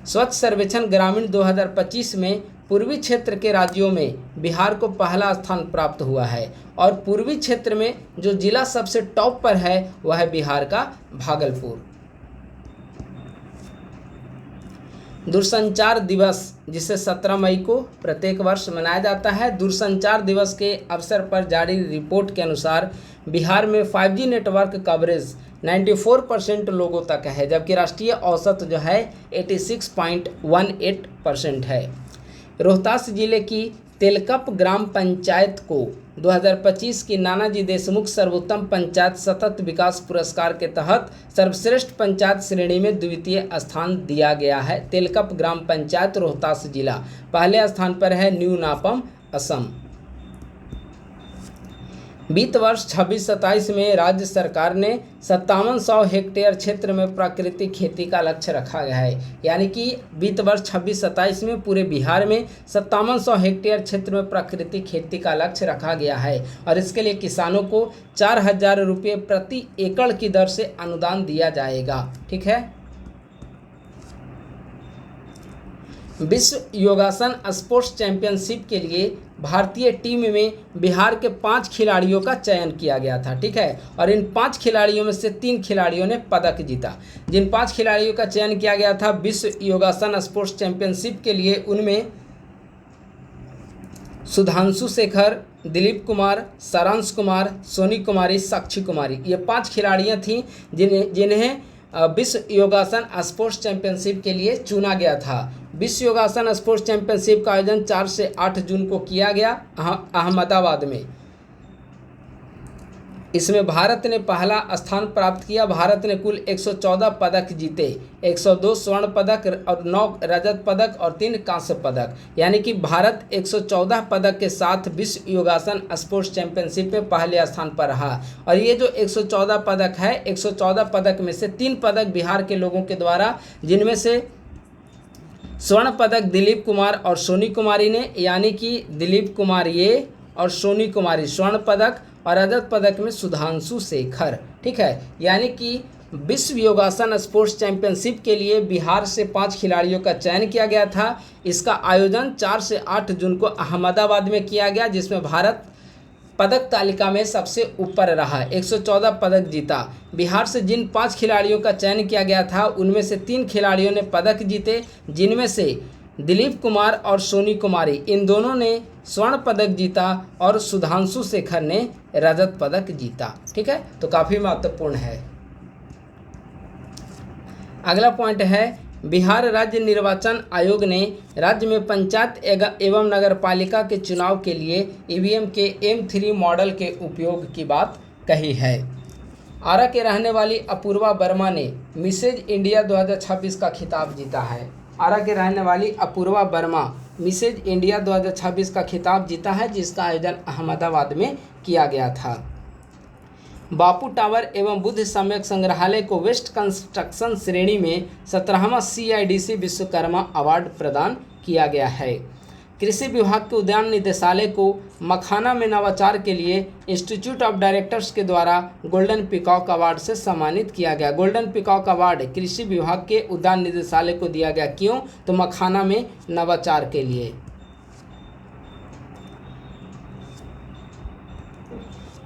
स्वच्छ सर्वेक्षण ग्रामीण 2025 में पूर्वी क्षेत्र के राज्यों में बिहार को पहला स्थान प्राप्त हुआ है, और पूर्वी क्षेत्र में जो जिला सबसे टॉप पर है वह है बिहार का भागलपुर। दूरसंचार दिवस, जिसे 17 मई को प्रत्येक वर्ष मनाया जाता है। दूरसंचार दिवस के अवसर पर जारी रिपोर्ट के अनुसार बिहार में 5G नेटवर्क कवरेज 94% लोगों तक है, जबकि राष्ट्रीय औसत जो है 86.18% है। रोहतास जिले की तेलकप ग्राम पंचायत को 2025 की नानाजी देशमुख सर्वोत्तम पंचायत सतत विकास पुरस्कार के तहत सर्वश्रेष्ठ पंचायत श्रेणी में द्वितीय स्थान दिया गया है। तेलकप ग्राम पंचायत रोहतास जिला पहले स्थान पर है, न्यू नापम असम। वित्त वर्ष 26-27 में राज्य सरकार ने 5700 हेक्टेयर क्षेत्र में प्राकृतिक खेती का लक्ष्य रखा गया है। यानी कि वित्त वर्ष 26-27 में पूरे बिहार में 5700 हेक्टेयर क्षेत्र में प्राकृतिक खेती का लक्ष्य रखा गया है और इसके लिए किसानों को 4000 रुपये प्रति एकड़ की दर से अनुदान दिया जाएगा। ठीक है। विश्व योगासन स्पोर्ट्स चैंपियनशिप के लिए भारतीय टीम में बिहार के 5 खिलाड़ियों का चयन किया गया था। ठीक है। और इन 5 खिलाड़ियों में से 3 खिलाड़ियों ने पदक जीता। जिन 5 खिलाड़ियों का चयन किया गया था विश्व योगासन स्पोर्ट्स चैंपियनशिप के लिए, उनमें सुधांशु शेखर, दिलीप कुमार, सारांश कुमार, सोनी कुमारी, साक्षी कुमारी, ये 5 खिलाड़ियां थीं जिन्हें विश्व योगासन स्पोर्ट्स चैंपियनशिप के लिए चुना गया था। विश्व योगासन स्पोर्ट्स चैंपियनशिप का आयोजन 4 से 8 जून को किया गया अहमदाबाद में। इसमें भारत ने पहला स्थान प्राप्त किया। भारत ने कुल 114 पदक जीते, 102 स्वर्ण पदक और 9 रजत पदक और 3 कांस्य पदक। यानी कि भारत 114 पदक के साथ विश्व योगासन स्पोर्ट्स चैंपियनशिप में पहले स्थान पर रहा। और ये जो 114 पदक है, 114 पदक में से 3 पदक बिहार के लोगों के द्वारा, जिनमें से स्वर्ण पदक दिलीप कुमार और सोनी कुमारी ने, यानी कि दिलीप कुमार ये और सोनी कुमारी स्वर्ण पदक, और रजत पदक में सुधांशु शेखर। ठीक है। यानी कि विश्व योगासन स्पोर्ट्स चैंपियनशिप के लिए बिहार से 5 खिलाड़ियों का चयन किया गया था। इसका आयोजन 4 से 8 जून को अहमदाबाद में किया गया, जिसमें भारत पदक तालिका में सबसे ऊपर रहा, 114 पदक जीता। बिहार से जिन 5 खिलाड़ियों का चयन किया गया था उनमें से 3 खिलाड़ियों ने पदक जीते, जिनमें से दिलीप कुमार और सोनी कुमारी, इन दोनों ने स्वर्ण पदक जीता और सुधांशु शेखर ने रजत पदक जीता। ठीक है। तो काफ़ी महत्वपूर्ण है। अगला पॉइंट है, बिहार राज्य निर्वाचन आयोग ने राज्य में पंचायत एवं नगर पालिका के चुनाव के लिए ईवीएम के M3 मॉडल के उपयोग की बात कही है। आरा के रहने वाली अपूर्वा वर्मा ने मिसेज इंडिया 2026 का खिताब जीता है। आरा के रहने वाली अपूर्वा वर्मा मिसेज इंडिया 2026 का खिताब जीता है, जिसका आयोजन अहमदाबाद में किया गया था। बापू टावर एवं बुद्ध सम्यक संग्रहालय को वेस्ट कंस्ट्रक्शन श्रेणी में 17वां CIDC विश्वकर्मा अवार्ड प्रदान किया गया है। कृषि विभाग के उद्यान निदेशालय को मखाना में नवाचार के लिए इंस्टीट्यूट ऑफ डायरेक्टर्स के द्वारा गोल्डन पीकॉक अवार्ड से सम्मानित किया गया। गोल्डन पीकॉक अवार्ड कृषि विभाग के उद्यान निदेशालय को दिया गया। क्यों? तो मखाना में नवाचार के लिए।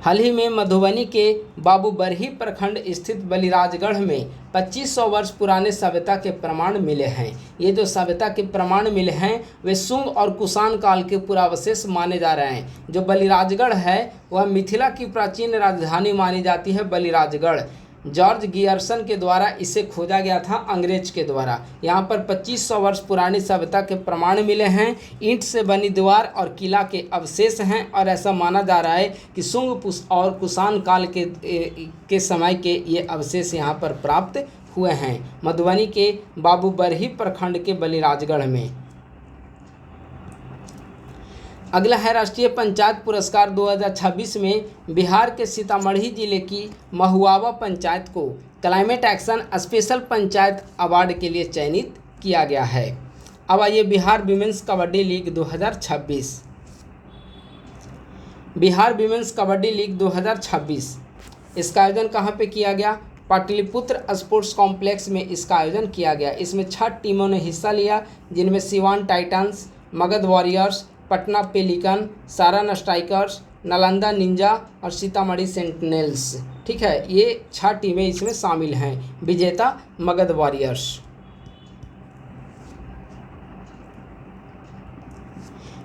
हाल ही में मधुबनी के बाबूबरही प्रखंड स्थित बलिराजगढ़ में 2500 वर्ष पुराने सभ्यता के प्रमाण मिले हैं। ये जो सभ्यता के प्रमाण मिले हैं वे शुंग और कुषाण काल के पुरावशेष माने जा रहे हैं। जो बलिराजगढ़ है वह मिथिला की प्राचीन राजधानी मानी जाती है। बलिराजगढ़ जॉर्ज गियर्सन के द्वारा इसे खोजा गया था, अंग्रेज के द्वारा। यहाँ पर 2500 वर्ष पुरानी सभ्यता के प्रमाण मिले हैं। ईंट से बनी दीवार और किला के अवशेष हैं और ऐसा माना जा रहा है कि शुंग और कुषाण काल के समय के ये अवशेष यहाँ पर प्राप्त हुए हैं, मधुबनी के बाबूबरही प्रखंड के बलिराजगढ़ में। अगला है राष्ट्रीय पंचायत पुरस्कार 2026 में बिहार के सीतामढ़ी जिले की महुआवा पंचायत को climate action special panchayat award के लिए चयनित किया गया है। अब आइए Bihar women's kabaddi league 2026। Bihar women's kabaddi league 2026 इसका आयोजन कहाँ पे किया गया? पाटलिपुत्र स्पोर्ट्स कॉम्प्लेक्स में इसका आयोजन किया गया। इसमें 6 टीमों ने हिस्सा लिया, जिनमें Siwan titans, Magadh warriors, Patna pelican, Saran strikers, Nalanda Ninja और सीतामढ़ी सेंटिनेल्स। ठीक है, ये 6 टीमें इसमें शामिल हैं। विजेता मगध वॉरियर्स।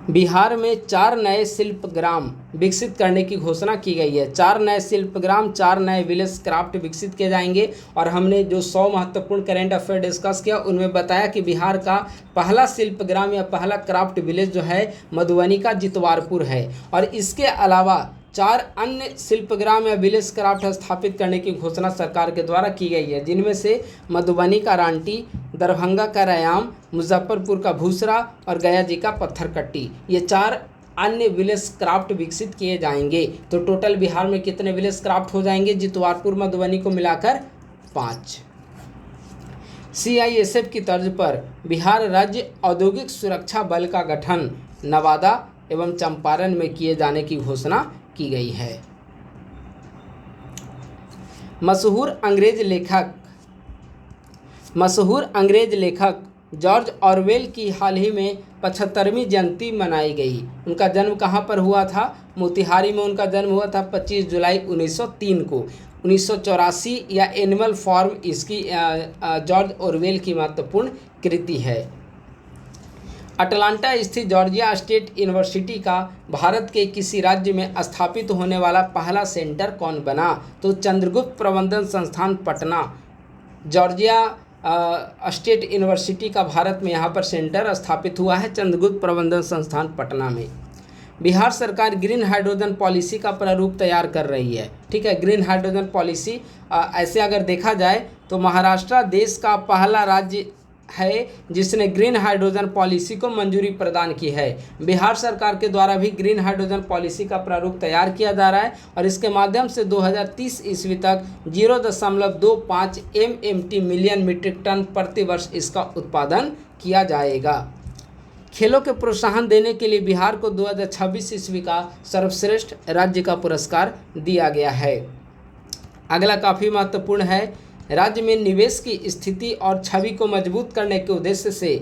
बिहार में 4 नए शिल्पग्राम विकसित करने की घोषणा की गई है। 4 नए शिल्पग्राम, 4 नए विलेज क्राफ्ट विकसित किए जाएंगे। और हमने जो 100 महत्वपूर्ण करेंट अफेयर डिस्कस किया उनमें बताया कि बिहार का पहला शिल्पग्राम या पहला क्राफ्ट विलेज जो है मधुबनी का जितवारपुर है। और इसके अलावा 4 अन्य शिल्पग्राम या विलेज क्राफ्ट स्थापित करने की घोषणा सरकार के द्वारा की गई है, जिनमें से मधुबनी का रांटी, दरभंगा का रयाम, मुजफ्फरपुर का भूसरा और गया जी का पत्थरकट्टी। ये 4 अन्य विलेज क्राफ्ट विकसित किए जाएंगे। तो टोटल बिहार में कितने विलेज क्राफ्ट हो जाएंगे? जितवारपुर, मधुबनी को मिलाकर 5। CISF की तर्ज पर बिहार राज्य औद्योगिक सुरक्षा बल का गठन नवादा एवं चंपारण में किए जाने की घोषणा की गई है। मशहूर अंग्रेज लेखक जॉर्ज ऑरवेल की हाल ही में 75वीं जयंती मनाई गई। उनका जन्म कहाँ पर हुआ था? मोतिहारी में उनका जन्म हुआ था 25 जुलाई 1903 को। 1984 या एनिमल फॉर्म इसकी जॉर्ज ऑरवेल की महत्वपूर्ण कृति है। अटलांटा स्थित जॉर्जिया स्टेट यूनिवर्सिटी का भारत के किसी राज्य में स्थापित होने वाला पहला सेंटर कौन बना? तो चंद्रगुप्त प्रबंधन संस्थान पटना, जॉर्जिया स्टेट यूनिवर्सिटी का भारत में यहाँ पर सेंटर स्थापित हुआ है, चंद्रगुप्त प्रबंधन संस्थान पटना में। बिहार सरकार ग्रीन हाइड्रोजन पॉलिसी का प्रारूप तैयार कर रही है। ठीक है, ग्रीन हाइड्रोजन पॉलिसी ऐसे अगर देखा जाए तो महाराष्ट्र देश का पहला राज्य है जिसने ग्रीन हाइड्रोजन पॉलिसी को मंजूरी प्रदान की है। बिहार सरकार के द्वारा भी ग्रीन हाइड्रोजन पॉलिसी का प्रारूप तैयार किया जा रहा है और इसके माध्यम से 2030 ईस्वी तक 0.25 MMT मिलियन मीट्रिक टन प्रति वर्ष इसका उत्पादन किया जाएगा। खेलों के प्रोत्साहन देने के लिए बिहार को 2026 ईस्वी का सर्वश्रेष्ठ राज्य का पुरस्कार दिया गया है। अगला काफ़ी महत्वपूर्ण है। राज्य में निवेश की स्थिति और छवि को मजबूत करने के उद्देश्य से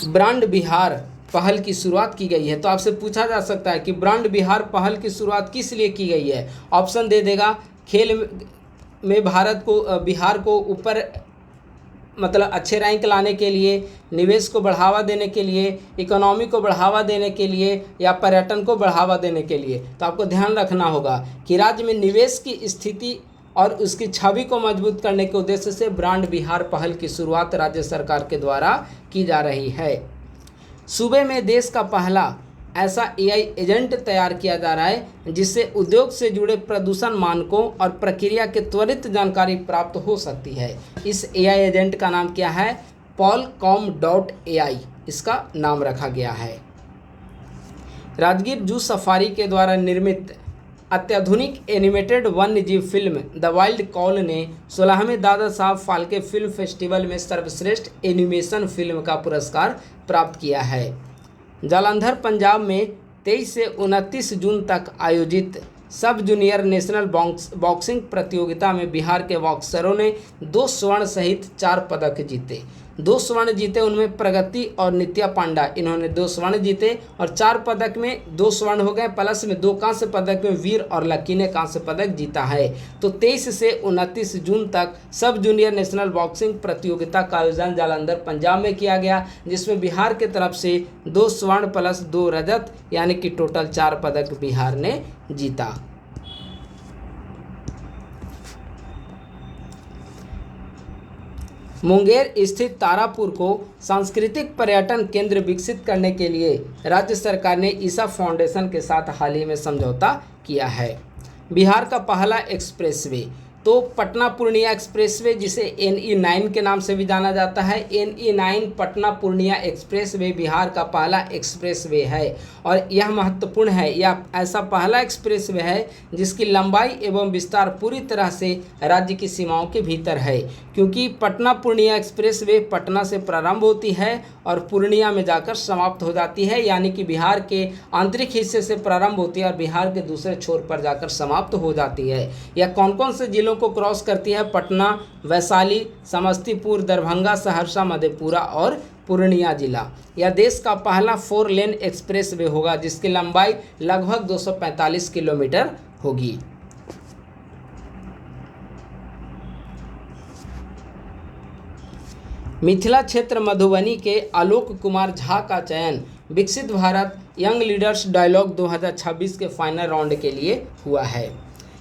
ब्रांड बिहार पहल की शुरुआत की गई है। तो आपसे पूछा जा सकता है कि ब्रांड बिहार पहल की शुरुआत किस लिए की गई है? ऑप्शन दे देगा, खेल में बिहार को ऊपर मतलब अच्छे रैंक लाने के लिए, निवेश को बढ़ावा देने के लिए, इकोनॉमी को बढ़ावा देने के लिए या पर्यटन को बढ़ावा देने के लिए। तो आपको ध्यान रखना होगा कि राज्य में निवेश की स्थिति और उसकी छवि को मजबूत करने के उद्देश्य से ब्रांड बिहार पहल की शुरुआत राज्य सरकार के द्वारा की जा रही है। सूबे में देश का पहला ऐसा AI एजेंट तैयार किया जा रहा है जिससे उद्योग से जुड़े प्रदूषण मानकों और प्रक्रिया के त्वरित जानकारी प्राप्त हो सकती है। इस AI एजेंट का नाम क्या है? Polcom.ai इसका नाम रखा गया है। राजगीर जू सफारी के द्वारा निर्मित अत्याधुनिक एनिमेटेड वन्यजीव फिल्म द वाइल्ड कॉल ने 16वें दादा साहब फाल्के फिल्म फेस्टिवल में सर्वश्रेष्ठ एनिमेशन फिल्म का पुरस्कार प्राप्त किया है। जालंधर पंजाब में 23 से 29 जून तक आयोजित सब जूनियर नेशनल बॉक्सिंग प्रतियोगिता में बिहार के बॉक्सरों ने 2 स्वर्ण सहित 4 पदक जीते। 2 स्वर्ण जीते उनमें प्रगति और नित्या पांडा, इन्होंने 2 स्वर्ण जीते और 4 पदक में 2 स्वर्ण हो गए, प्लस में 2 कांस्य पदक में वीर और लकी ने कांस्य पदक जीता है। तो 23 से 29 जून तक सब जूनियर नेशनल बॉक्सिंग प्रतियोगिता का आयोजन जालंधर पंजाब में किया गया, जिसमें बिहार की तरफ से 2 स्वर्ण प्लस 2 रजत यानी कि टोटल 4 पदक बिहार ने जीता। मुंगेर स्थित तारापुर को सांस्कृतिक पर्यटन केंद्र विकसित करने के लिए राज्य सरकार ने ईसा फाउंडेशन के साथ हाल ही में समझौता किया है। बिहार का पहला एक्सप्रेसवे तो पटना पूर्णिया एक्सप्रेसवे, जिसे NE9 के नाम से भी जाना जाता है। NE9 पटना पूर्णिया एक्सप्रेसवे बिहार का पहला एक्सप्रेसवे है और यह महत्वपूर्ण है। यह ऐसा पहला एक्सप्रेसवे है जिसकी लंबाई एवं विस्तार पूरी तरह से राज्य की सीमाओं के भीतर है, क्योंकि पटना पूर्णिया एक्सप्रेसवे पटना से प्रारंभ होती है और पूर्णिया में जाकर समाप्त हो जाती है, यानी कि बिहार के आंतरिक हिस्से से प्रारंभ होती है और बिहार के दूसरे छोर पर जाकर समाप्त हो जाती है। यह कौन कौन से जिलों को क्रॉस करती है? पटना, वैशाली, समस्तीपुर, दरभंगा, सहरसा, मधेपुरा और पूर्णिया जिला। यह देश का पहला 4 लेन एक्सप्रेसवे होगा जिसकी लंबाई लगभग 245 किलोमीटर होगी। मिथिला क्षेत्र मधुबनी के आलोक कुमार झा का चयन विकसित भारत यंग लीडर्स डायलॉग 2026 के फाइनल राउंड के लिए हुआ है।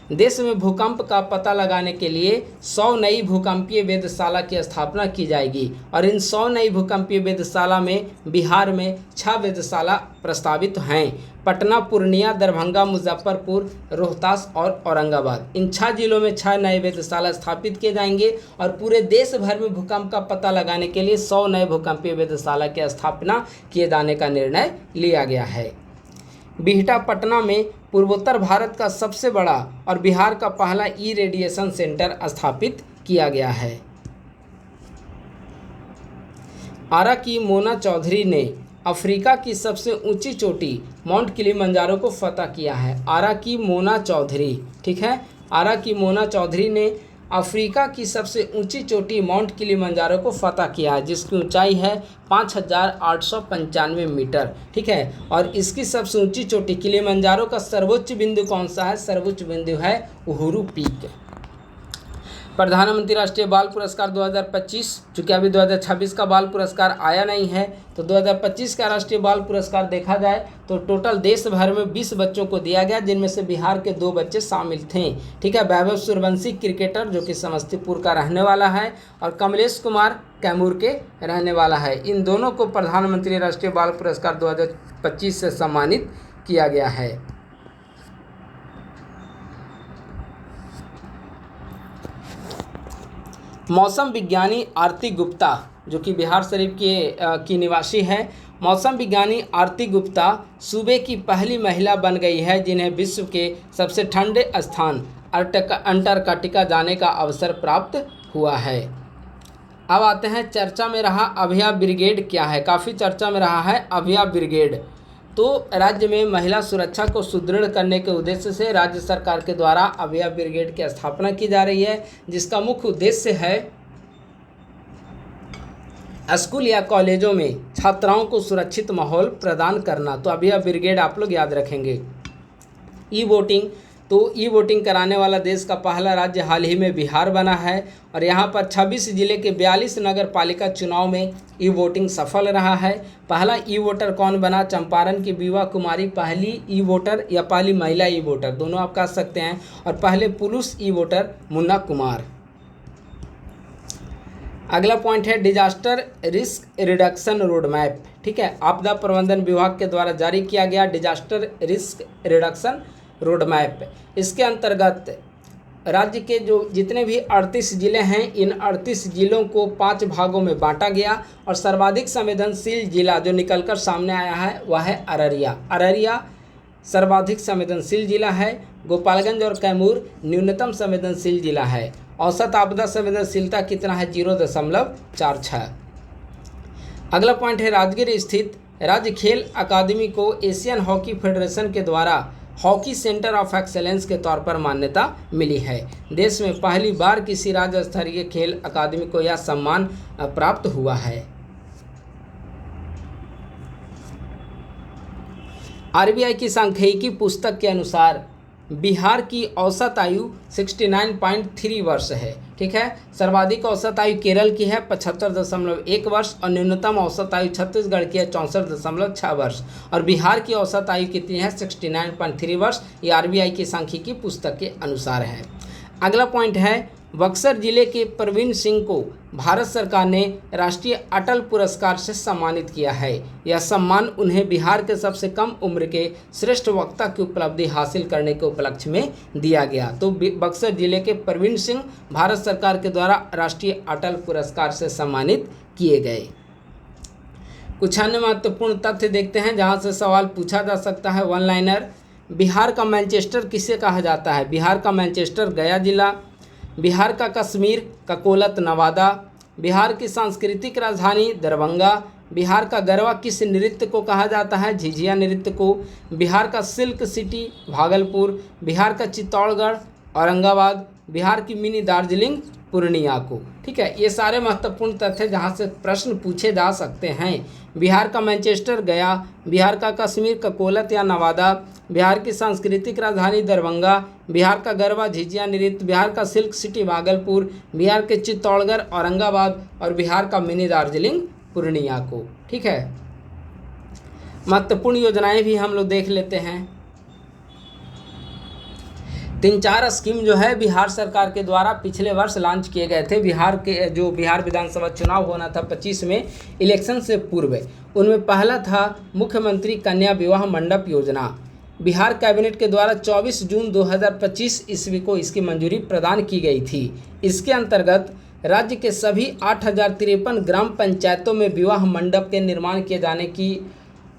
देश में भूकंप का पता लगाने के लिए 100 नई भूकंपीय वेधशाला की स्थापना की जाएगी और इन 100 नई भूकंपीय वेधशाला में बिहार में 6 वेधशाला प्रस्तावित हैं। पटना, पूर्णिया, दरभंगा, मुजफ्फरपुर, रोहतास और औरंगाबाद, इन 6 जिलों में 6 नए वेधशाला स्थापित किए जाएंगे और पूरे देश भर में भूकंप का पता लगाने के लिए 100 नए भूकंपीय वेधशाला की स्थापना किए जाने का निर्णय लिया गया है। बिहटा, पटना में पूर्वोत्तर भारत का सबसे बड़ा और बिहार का पहला ई रेडिएशन सेंटर स्थापित किया गया है। आरा की मोना चौधरी ने अफ्रीका की सबसे ऊंची चोटी माउंट किलिमंजारो को फतह किया है। आरा की मोना चौधरी, ठीक है, आरा की मोना चौधरी ने अफ्रीका की सबसे ऊंची चोटी माउंट किलिमंजारो को फतह किया है, जिसकी ऊंचाई है 5895 मीटर, ठीक है। और इसकी सबसे ऊंची चोटी किलिमंजारो का सर्वोच्च बिंदु कौन सा है? सर्वोच्च बिंदु है उहुरु पीक। प्रधानमंत्री राष्ट्रीय बाल पुरस्कार 2025, चूँकि अभी 2026 का बाल पुरस्कार आया नहीं है, तो 2025 का राष्ट्रीय बाल पुरस्कार देखा जाए तो टोटल देश भर में 20 बच्चों को दिया गया, जिनमें से बिहार के 2 बच्चे शामिल थे, ठीक है। वैभव सूर्यवंशी क्रिकेटर जो कि समस्तीपुर का रहने वाला है और कमलेश कुमार कैमूर के रहने वाला है। इन दोनों को प्रधानमंत्री राष्ट्रीय बाल पुरस्कार 2025 से सम्मानित किया गया है। मौसम विज्ञानी आरती गुप्ता, जो कि बिहार शरीफ की निवासी है, मौसम विज्ञानी आरती गुप्ता सूबे की पहली महिला बन गई है जिन्हें विश्व के सबसे ठंडे स्थान अंटार्कटिका जाने का अवसर प्राप्त हुआ है। अब आते हैं, चर्चा में रहा अभया ब्रिगेड क्या है? काफ़ी चर्चा में रहा है अभया ब्रिगेड। तो राज्य में महिला सुरक्षा को सुदृढ़ करने के उद्देश्य से राज्य सरकार के द्वारा अभया ब्रिगेड की स्थापना की जा रही है, जिसका मुख्य उद्देश्य है स्कूल या कॉलेजों में छात्राओं को सुरक्षित माहौल प्रदान करना। तो अभया ब्रिगेड आप लोग याद रखेंगे। ई वोटिंग, तो ई वोटिंग कराने वाला देश का पहला राज्य हाल ही में बिहार बना है और यहाँ पर 26 जिले के 42 नगर पालिका चुनाव में ई वोटिंग सफल रहा है। पहला ई वोटर कौन बना? चंपारण की बीवा कुमारी पहली ई वोटर या पहली महिला ई वोटर, दोनों आप कह सकते हैं, और पहले पुरुष ई वोटर मुन्ना कुमार। अगला पॉइंट है disaster risk reduction road map, ठीक है। आपदा प्रबंधन विभाग के द्वारा जारी किया गया disaster risk reduction road map. इसके अंतर्गत राज्य के जो जितने भी 38 ज़िले हैं, इन 38 ज़िलों को 5 भागों में बांटा गया और सर्वाधिक संवेदनशील जिला जो निकलकर सामने आया है वह है अररिया। अररिया सर्वाधिक संवेदनशील जिला है। गोपालगंज और कैमूर न्यूनतम संवेदनशील जिला है। औसत आपदा संवेदनशीलता कितना है? 0.46। अगला पॉइंट है राजगीर स्थित राज्य खेल अकादमी को एशियन हॉकी फेडरेशन के द्वारा हॉकी सेंटर ऑफ एक्सेलेंस के तौर पर मान्यता मिली है। देश में पहली बार किसी राज्य स्तरीय खेल अकादमी को यह सम्मान प्राप्त हुआ है। आरबीआई की सांख्यिकी पुस्तक के अनुसार बिहार की औसत आयु 69.3 वर्ष है, ठीक है। सर्वाधिक औसत आयु केरल की है 75.1 वर्ष और न्यूनतम औसत आयु छत्तीसगढ़ की है 64.6 वर्ष और बिहार की औसत आयु कितनी है? 69.3 वर्ष। ये आरबीआई की सांख्यिकी पुस्तक के अनुसार है। अगला पॉइंट है बक्सर जिले के प्रवीण सिंह को भारत सरकार ने राष्ट्रीय अटल पुरस्कार से सम्मानित किया है। यह सम्मान उन्हें बिहार के सबसे कम उम्र के श्रेष्ठ वक्ता की उपलब्धि हासिल करने के उपलक्ष्य में दिया गया। तो बक्सर जिले के प्रवीण सिंह भारत सरकार के द्वारा राष्ट्रीय अटल पुरस्कार से सम्मानित किए गए। कुछ अन्य महत्वपूर्ण तथ्य देखते हैं जहां से सवाल पूछा जा सकता है। वन लाइनर, बिहार का मैनचेस्टर किसे कहा जाता है? बिहार का मैनचेस्टर गया जिला। बिहार का कश्मीर ककोलत नवादा। बिहार की सांस्कृतिक राजधानी दरभंगा। बिहार का गरबा किस नृत्य को कहा जाता है? झिझिया नृत्य को। बिहार का सिल्क सिटी भागलपुर। बिहार का चित्तौड़गढ़ औरंगाबाद। बिहार की मिनी दार्जिलिंग पूर्णिया को। ठीक है, ये सारे महत्वपूर्ण तथ्य जहाँ से प्रश्न पूछे जा सकते हैं। बिहार का मैनचेस्टर गया, बिहार का कश्मीर का कोलत या नवादा, बिहार की सांस्कृतिक राजधानी दरभंगा, बिहार का गरबा झिझिया नृत्य, बिहार का सिल्क सिटी भागलपुर, बिहार के चित्तौड़गढ़ औरंगाबाद और बिहार का मिनी दार्जिलिंग पूर्णिया को। ठीक है, महत्वपूर्ण योजनाएं भी हम लोग देख लेते हैं। 3-4 स्कीम जो है बिहार सरकार के द्वारा पिछले वर्ष लॉन्च किए गए थे। बिहार के जो बिहार विधानसभा चुनाव होना था 25 में इलेक्शन से पूर्व, उनमें पहला था मुख्यमंत्री कन्या विवाह मंडप योजना। बिहार कैबिनेट के द्वारा 24 जून 2025 ईस्वी को इसकी मंजूरी प्रदान की गई थी। इसके अंतर्गत राज्य के सभी 8053 ग्राम पंचायतों में विवाह मंडप के निर्माण किए जाने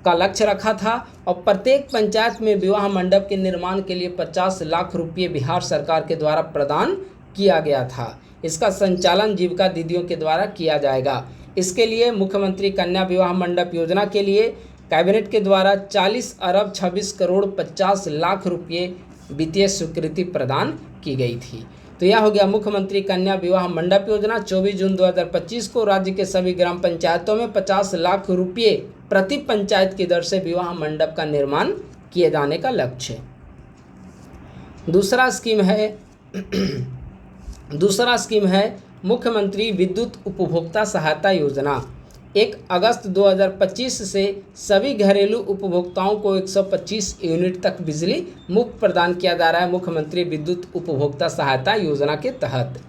का लक्ष्य रखा था और प्रत्येक पंचायत में विवाह मंडप के निर्माण के लिए 50 लाख रुपये बिहार सरकार के द्वारा प्रदान किया गया था। इसका संचालन जीविका दीदियों के द्वारा किया जाएगा। इसके लिए मुख्यमंत्री कन्या विवाह मंडप योजना के लिए कैबिनेट के द्वारा 40 अरब 26 करोड़ 50 लाख रुपये वित्तीय स्वीकृति प्रदान की गई थी। तो यह हो गया मुख्यमंत्री कन्या विवाह मंडप योजना। 24 जून 2025 को राज्य के सभी ग्राम पंचायतों में 50 लाख रुपये प्रति पंचायत की दर से विवाह मंडप का निर्माण किए जाने का लक्ष्य। दूसरा स्कीम है मुख्यमंत्री विद्युत उपभोक्ता सहायता योजना। 1 अगस्त 2025 से सभी घरेलू उपभोक्ताओं को 125 यूनिट तक बिजली मुफ्त प्रदान किया जा रहा है मुख्यमंत्री विद्युत उपभोक्ता सहायता योजना के तहत।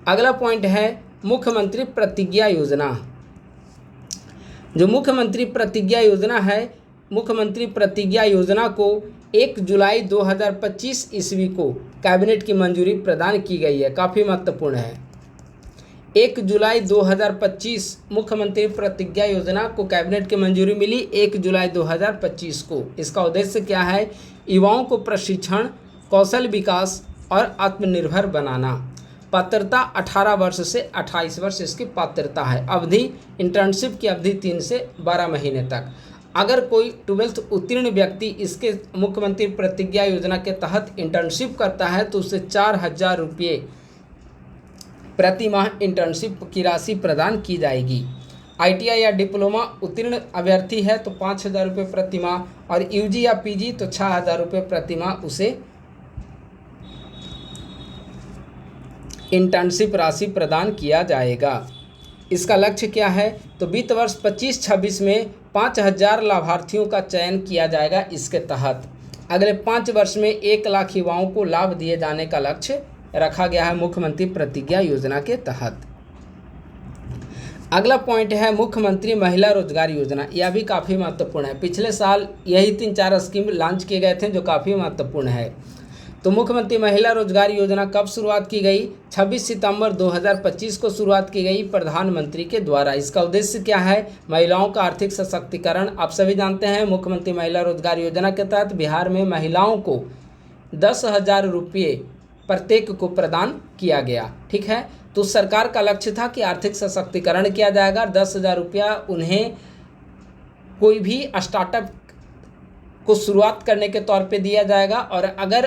अगला पॉइंट है मुख्यमंत्री प्रतिज्ञा योजना। जो मुख्यमंत्री प्रतिज्ञा योजना है, मुख्यमंत्री प्रतिज्ञा योजना को 1 जुलाई 2025 ईस्वी को कैबिनेट की मंजूरी प्रदान की गई है। काफ़ी महत्वपूर्ण है। 1 जुलाई 2025 मुख्यमंत्री प्रतिज्ञा योजना को कैबिनेट की मंजूरी मिली 1 जुलाई 2025 को। इसका उद्देश्य क्या है? युवाओं को प्रशिक्षण, कौशल विकास और आत्मनिर्भर बनाना। पात्रता 18 वर्ष से 28 वर्ष इसकी पात्रता है। अवधि इंटर्नशिप की अवधि 3 से 12 महीने तक। अगर कोई 12th उत्तीर्ण व्यक्ति इसके मुख्यमंत्री प्रतिज्ञा योजना के तहत इंटर्नशिप करता है तो उसे 4000 रुपये प्रति माह इंटर्नशिप की राशि प्रदान की जाएगी। ITI या डिप्लोमा उत्तीर्ण अभ्यर्थी है तो 5000 रुपये प्रति माह और UG या PG तो 6000 रुपये प्रति माह उसे इंटर्नशिप राशि प्रदान किया जाएगा। इसका लक्ष्य क्या है? तो वित्त वर्ष 25-26 में 5000 लाभार्थियों का चयन किया जाएगा। इसके तहत अगले 5 वर्ष में 1 लाख युवाओं को लाभ दिए जाने का लक्ष्य रखा गया है मुख्यमंत्री प्रतिज्ञा योजना के तहत। अगला पॉइंट है मुख्यमंत्री महिला रोजगार योजना। यह भी काफ़ी महत्वपूर्ण है। पिछले साल यही 3-4 स्कीम लॉन्च किए गए थे जो काफ़ी महत्वपूर्ण है। तो मुख्यमंत्री महिला रोजगार योजना कब शुरुआत की गई? 26 सितंबर 2025 को शुरुआत की गई प्रधानमंत्री के द्वारा। इसका उद्देश्य क्या है? महिलाओं का आर्थिक सशक्तिकरण। आप सभी जानते हैं मुख्यमंत्री महिला रोजगार योजना के तहत बिहार में महिलाओं को 10,000 रुपये प्रत्येक को प्रदान किया गया। ठीक है, तो सरकार का लक्ष्य था कि आर्थिक सशक्तिकरण किया जाएगा। 10,000 रुपया उन्हें कोई भी स्टार्टअप को शुरुआत करने के तौर पे दिया जाएगा और अगर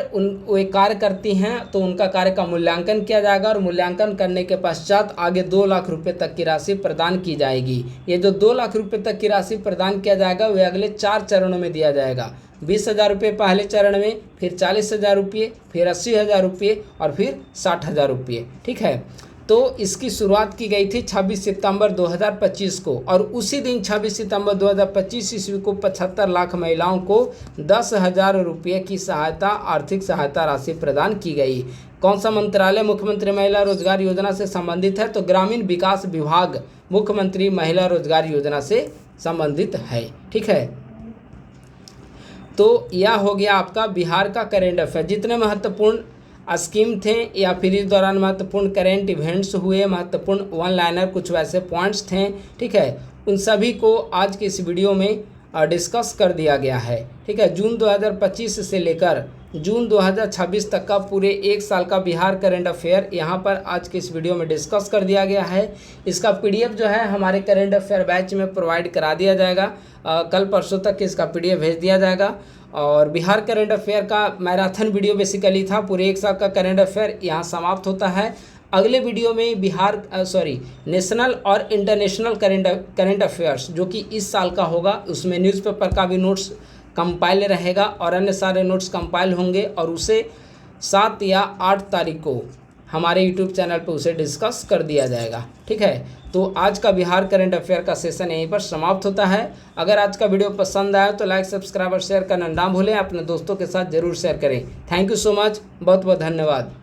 वे कार्य करती हैं तो उनका कार्य का मूल्यांकन किया जाएगा और मूल्यांकन करने के पश्चात आगे 2 लाख रुपये तक की राशि प्रदान की जाएगी। ये जो 2 लाख रुपये तक की राशि प्रदान किया जाएगा वे अगले 4 चरणों में दिया जाएगा। 20,000 रुपये पहले चरण में, फिर 40,000 रुपये, फिर 80,000 रुपये और फिर 60,000 रुपये। ठीक है, तो इसकी शुरुआत की गई थी 26 सितंबर 2025 को और उसी दिन 26 सितंबर 2025 ईस्वी को 75 लाख महिलाओं को 10,000 रुपये की सहायता, आर्थिक सहायता राशि प्रदान की गई। कौन सा मंत्रालय मुख्यमंत्री महिला रोजगार योजना से संबंधित है? तो ग्रामीण विकास विभाग मुख्यमंत्री महिला रोजगार योजना से संबंधित है। ठीक है, तो यह हो गया आपका बिहार का करेंट अफेयर। जितने महत्वपूर्ण स्कीम थे या फिर इस दौरान महत्वपूर्ण करेंट इवेंट्स हुए, महत्वपूर्ण वन लाइनर कुछ वैसे पॉइंट्स थे, ठीक है, उन सभी को आज के इस वीडियो में डिस्कस कर दिया गया है। ठीक है, जून 2025 से लेकर जून 2026 तक का पूरे 1 साल का बिहार करेंट अफेयर यहाँ पर आज के इस वीडियो में डिस्कस कर दिया गया है। इसका PDF जो है हमारे करेंट अफेयर बैच में प्रोवाइड करा दिया जाएगा। कल परसों तक इसका PDF भेज दिया जाएगा। और बिहार करेंट अफेयर का मैराथन वीडियो बेसिकली था। पूरे 1 साल का करेंट अफेयर यहाँ समाप्त होता है। अगले वीडियो में नेशनल और इंटरनेशनल करंट अफेयर्स जो कि इस साल का होगा, उसमें न्यूज़पेपर का भी नोट्स कंपाइल रहेगा और अन्य सारे नोट्स कंपाइल होंगे और उसे 7 या 8 तारीख को हमारे यूट्यूब चैनल पर उसे डिस्कस कर दिया जाएगा। ठीक है, तो आज का बिहार करंट अफेयर का सेशन यहीं पर समाप्त होता है। अगर आज का वीडियो पसंद आया तो लाइक, सब्सक्राइब और शेयर करना ना भूलें। अपने दोस्तों के साथ जरूर शेयर करें। थैंक यू सो मच, बहुत बहुत धन्यवाद।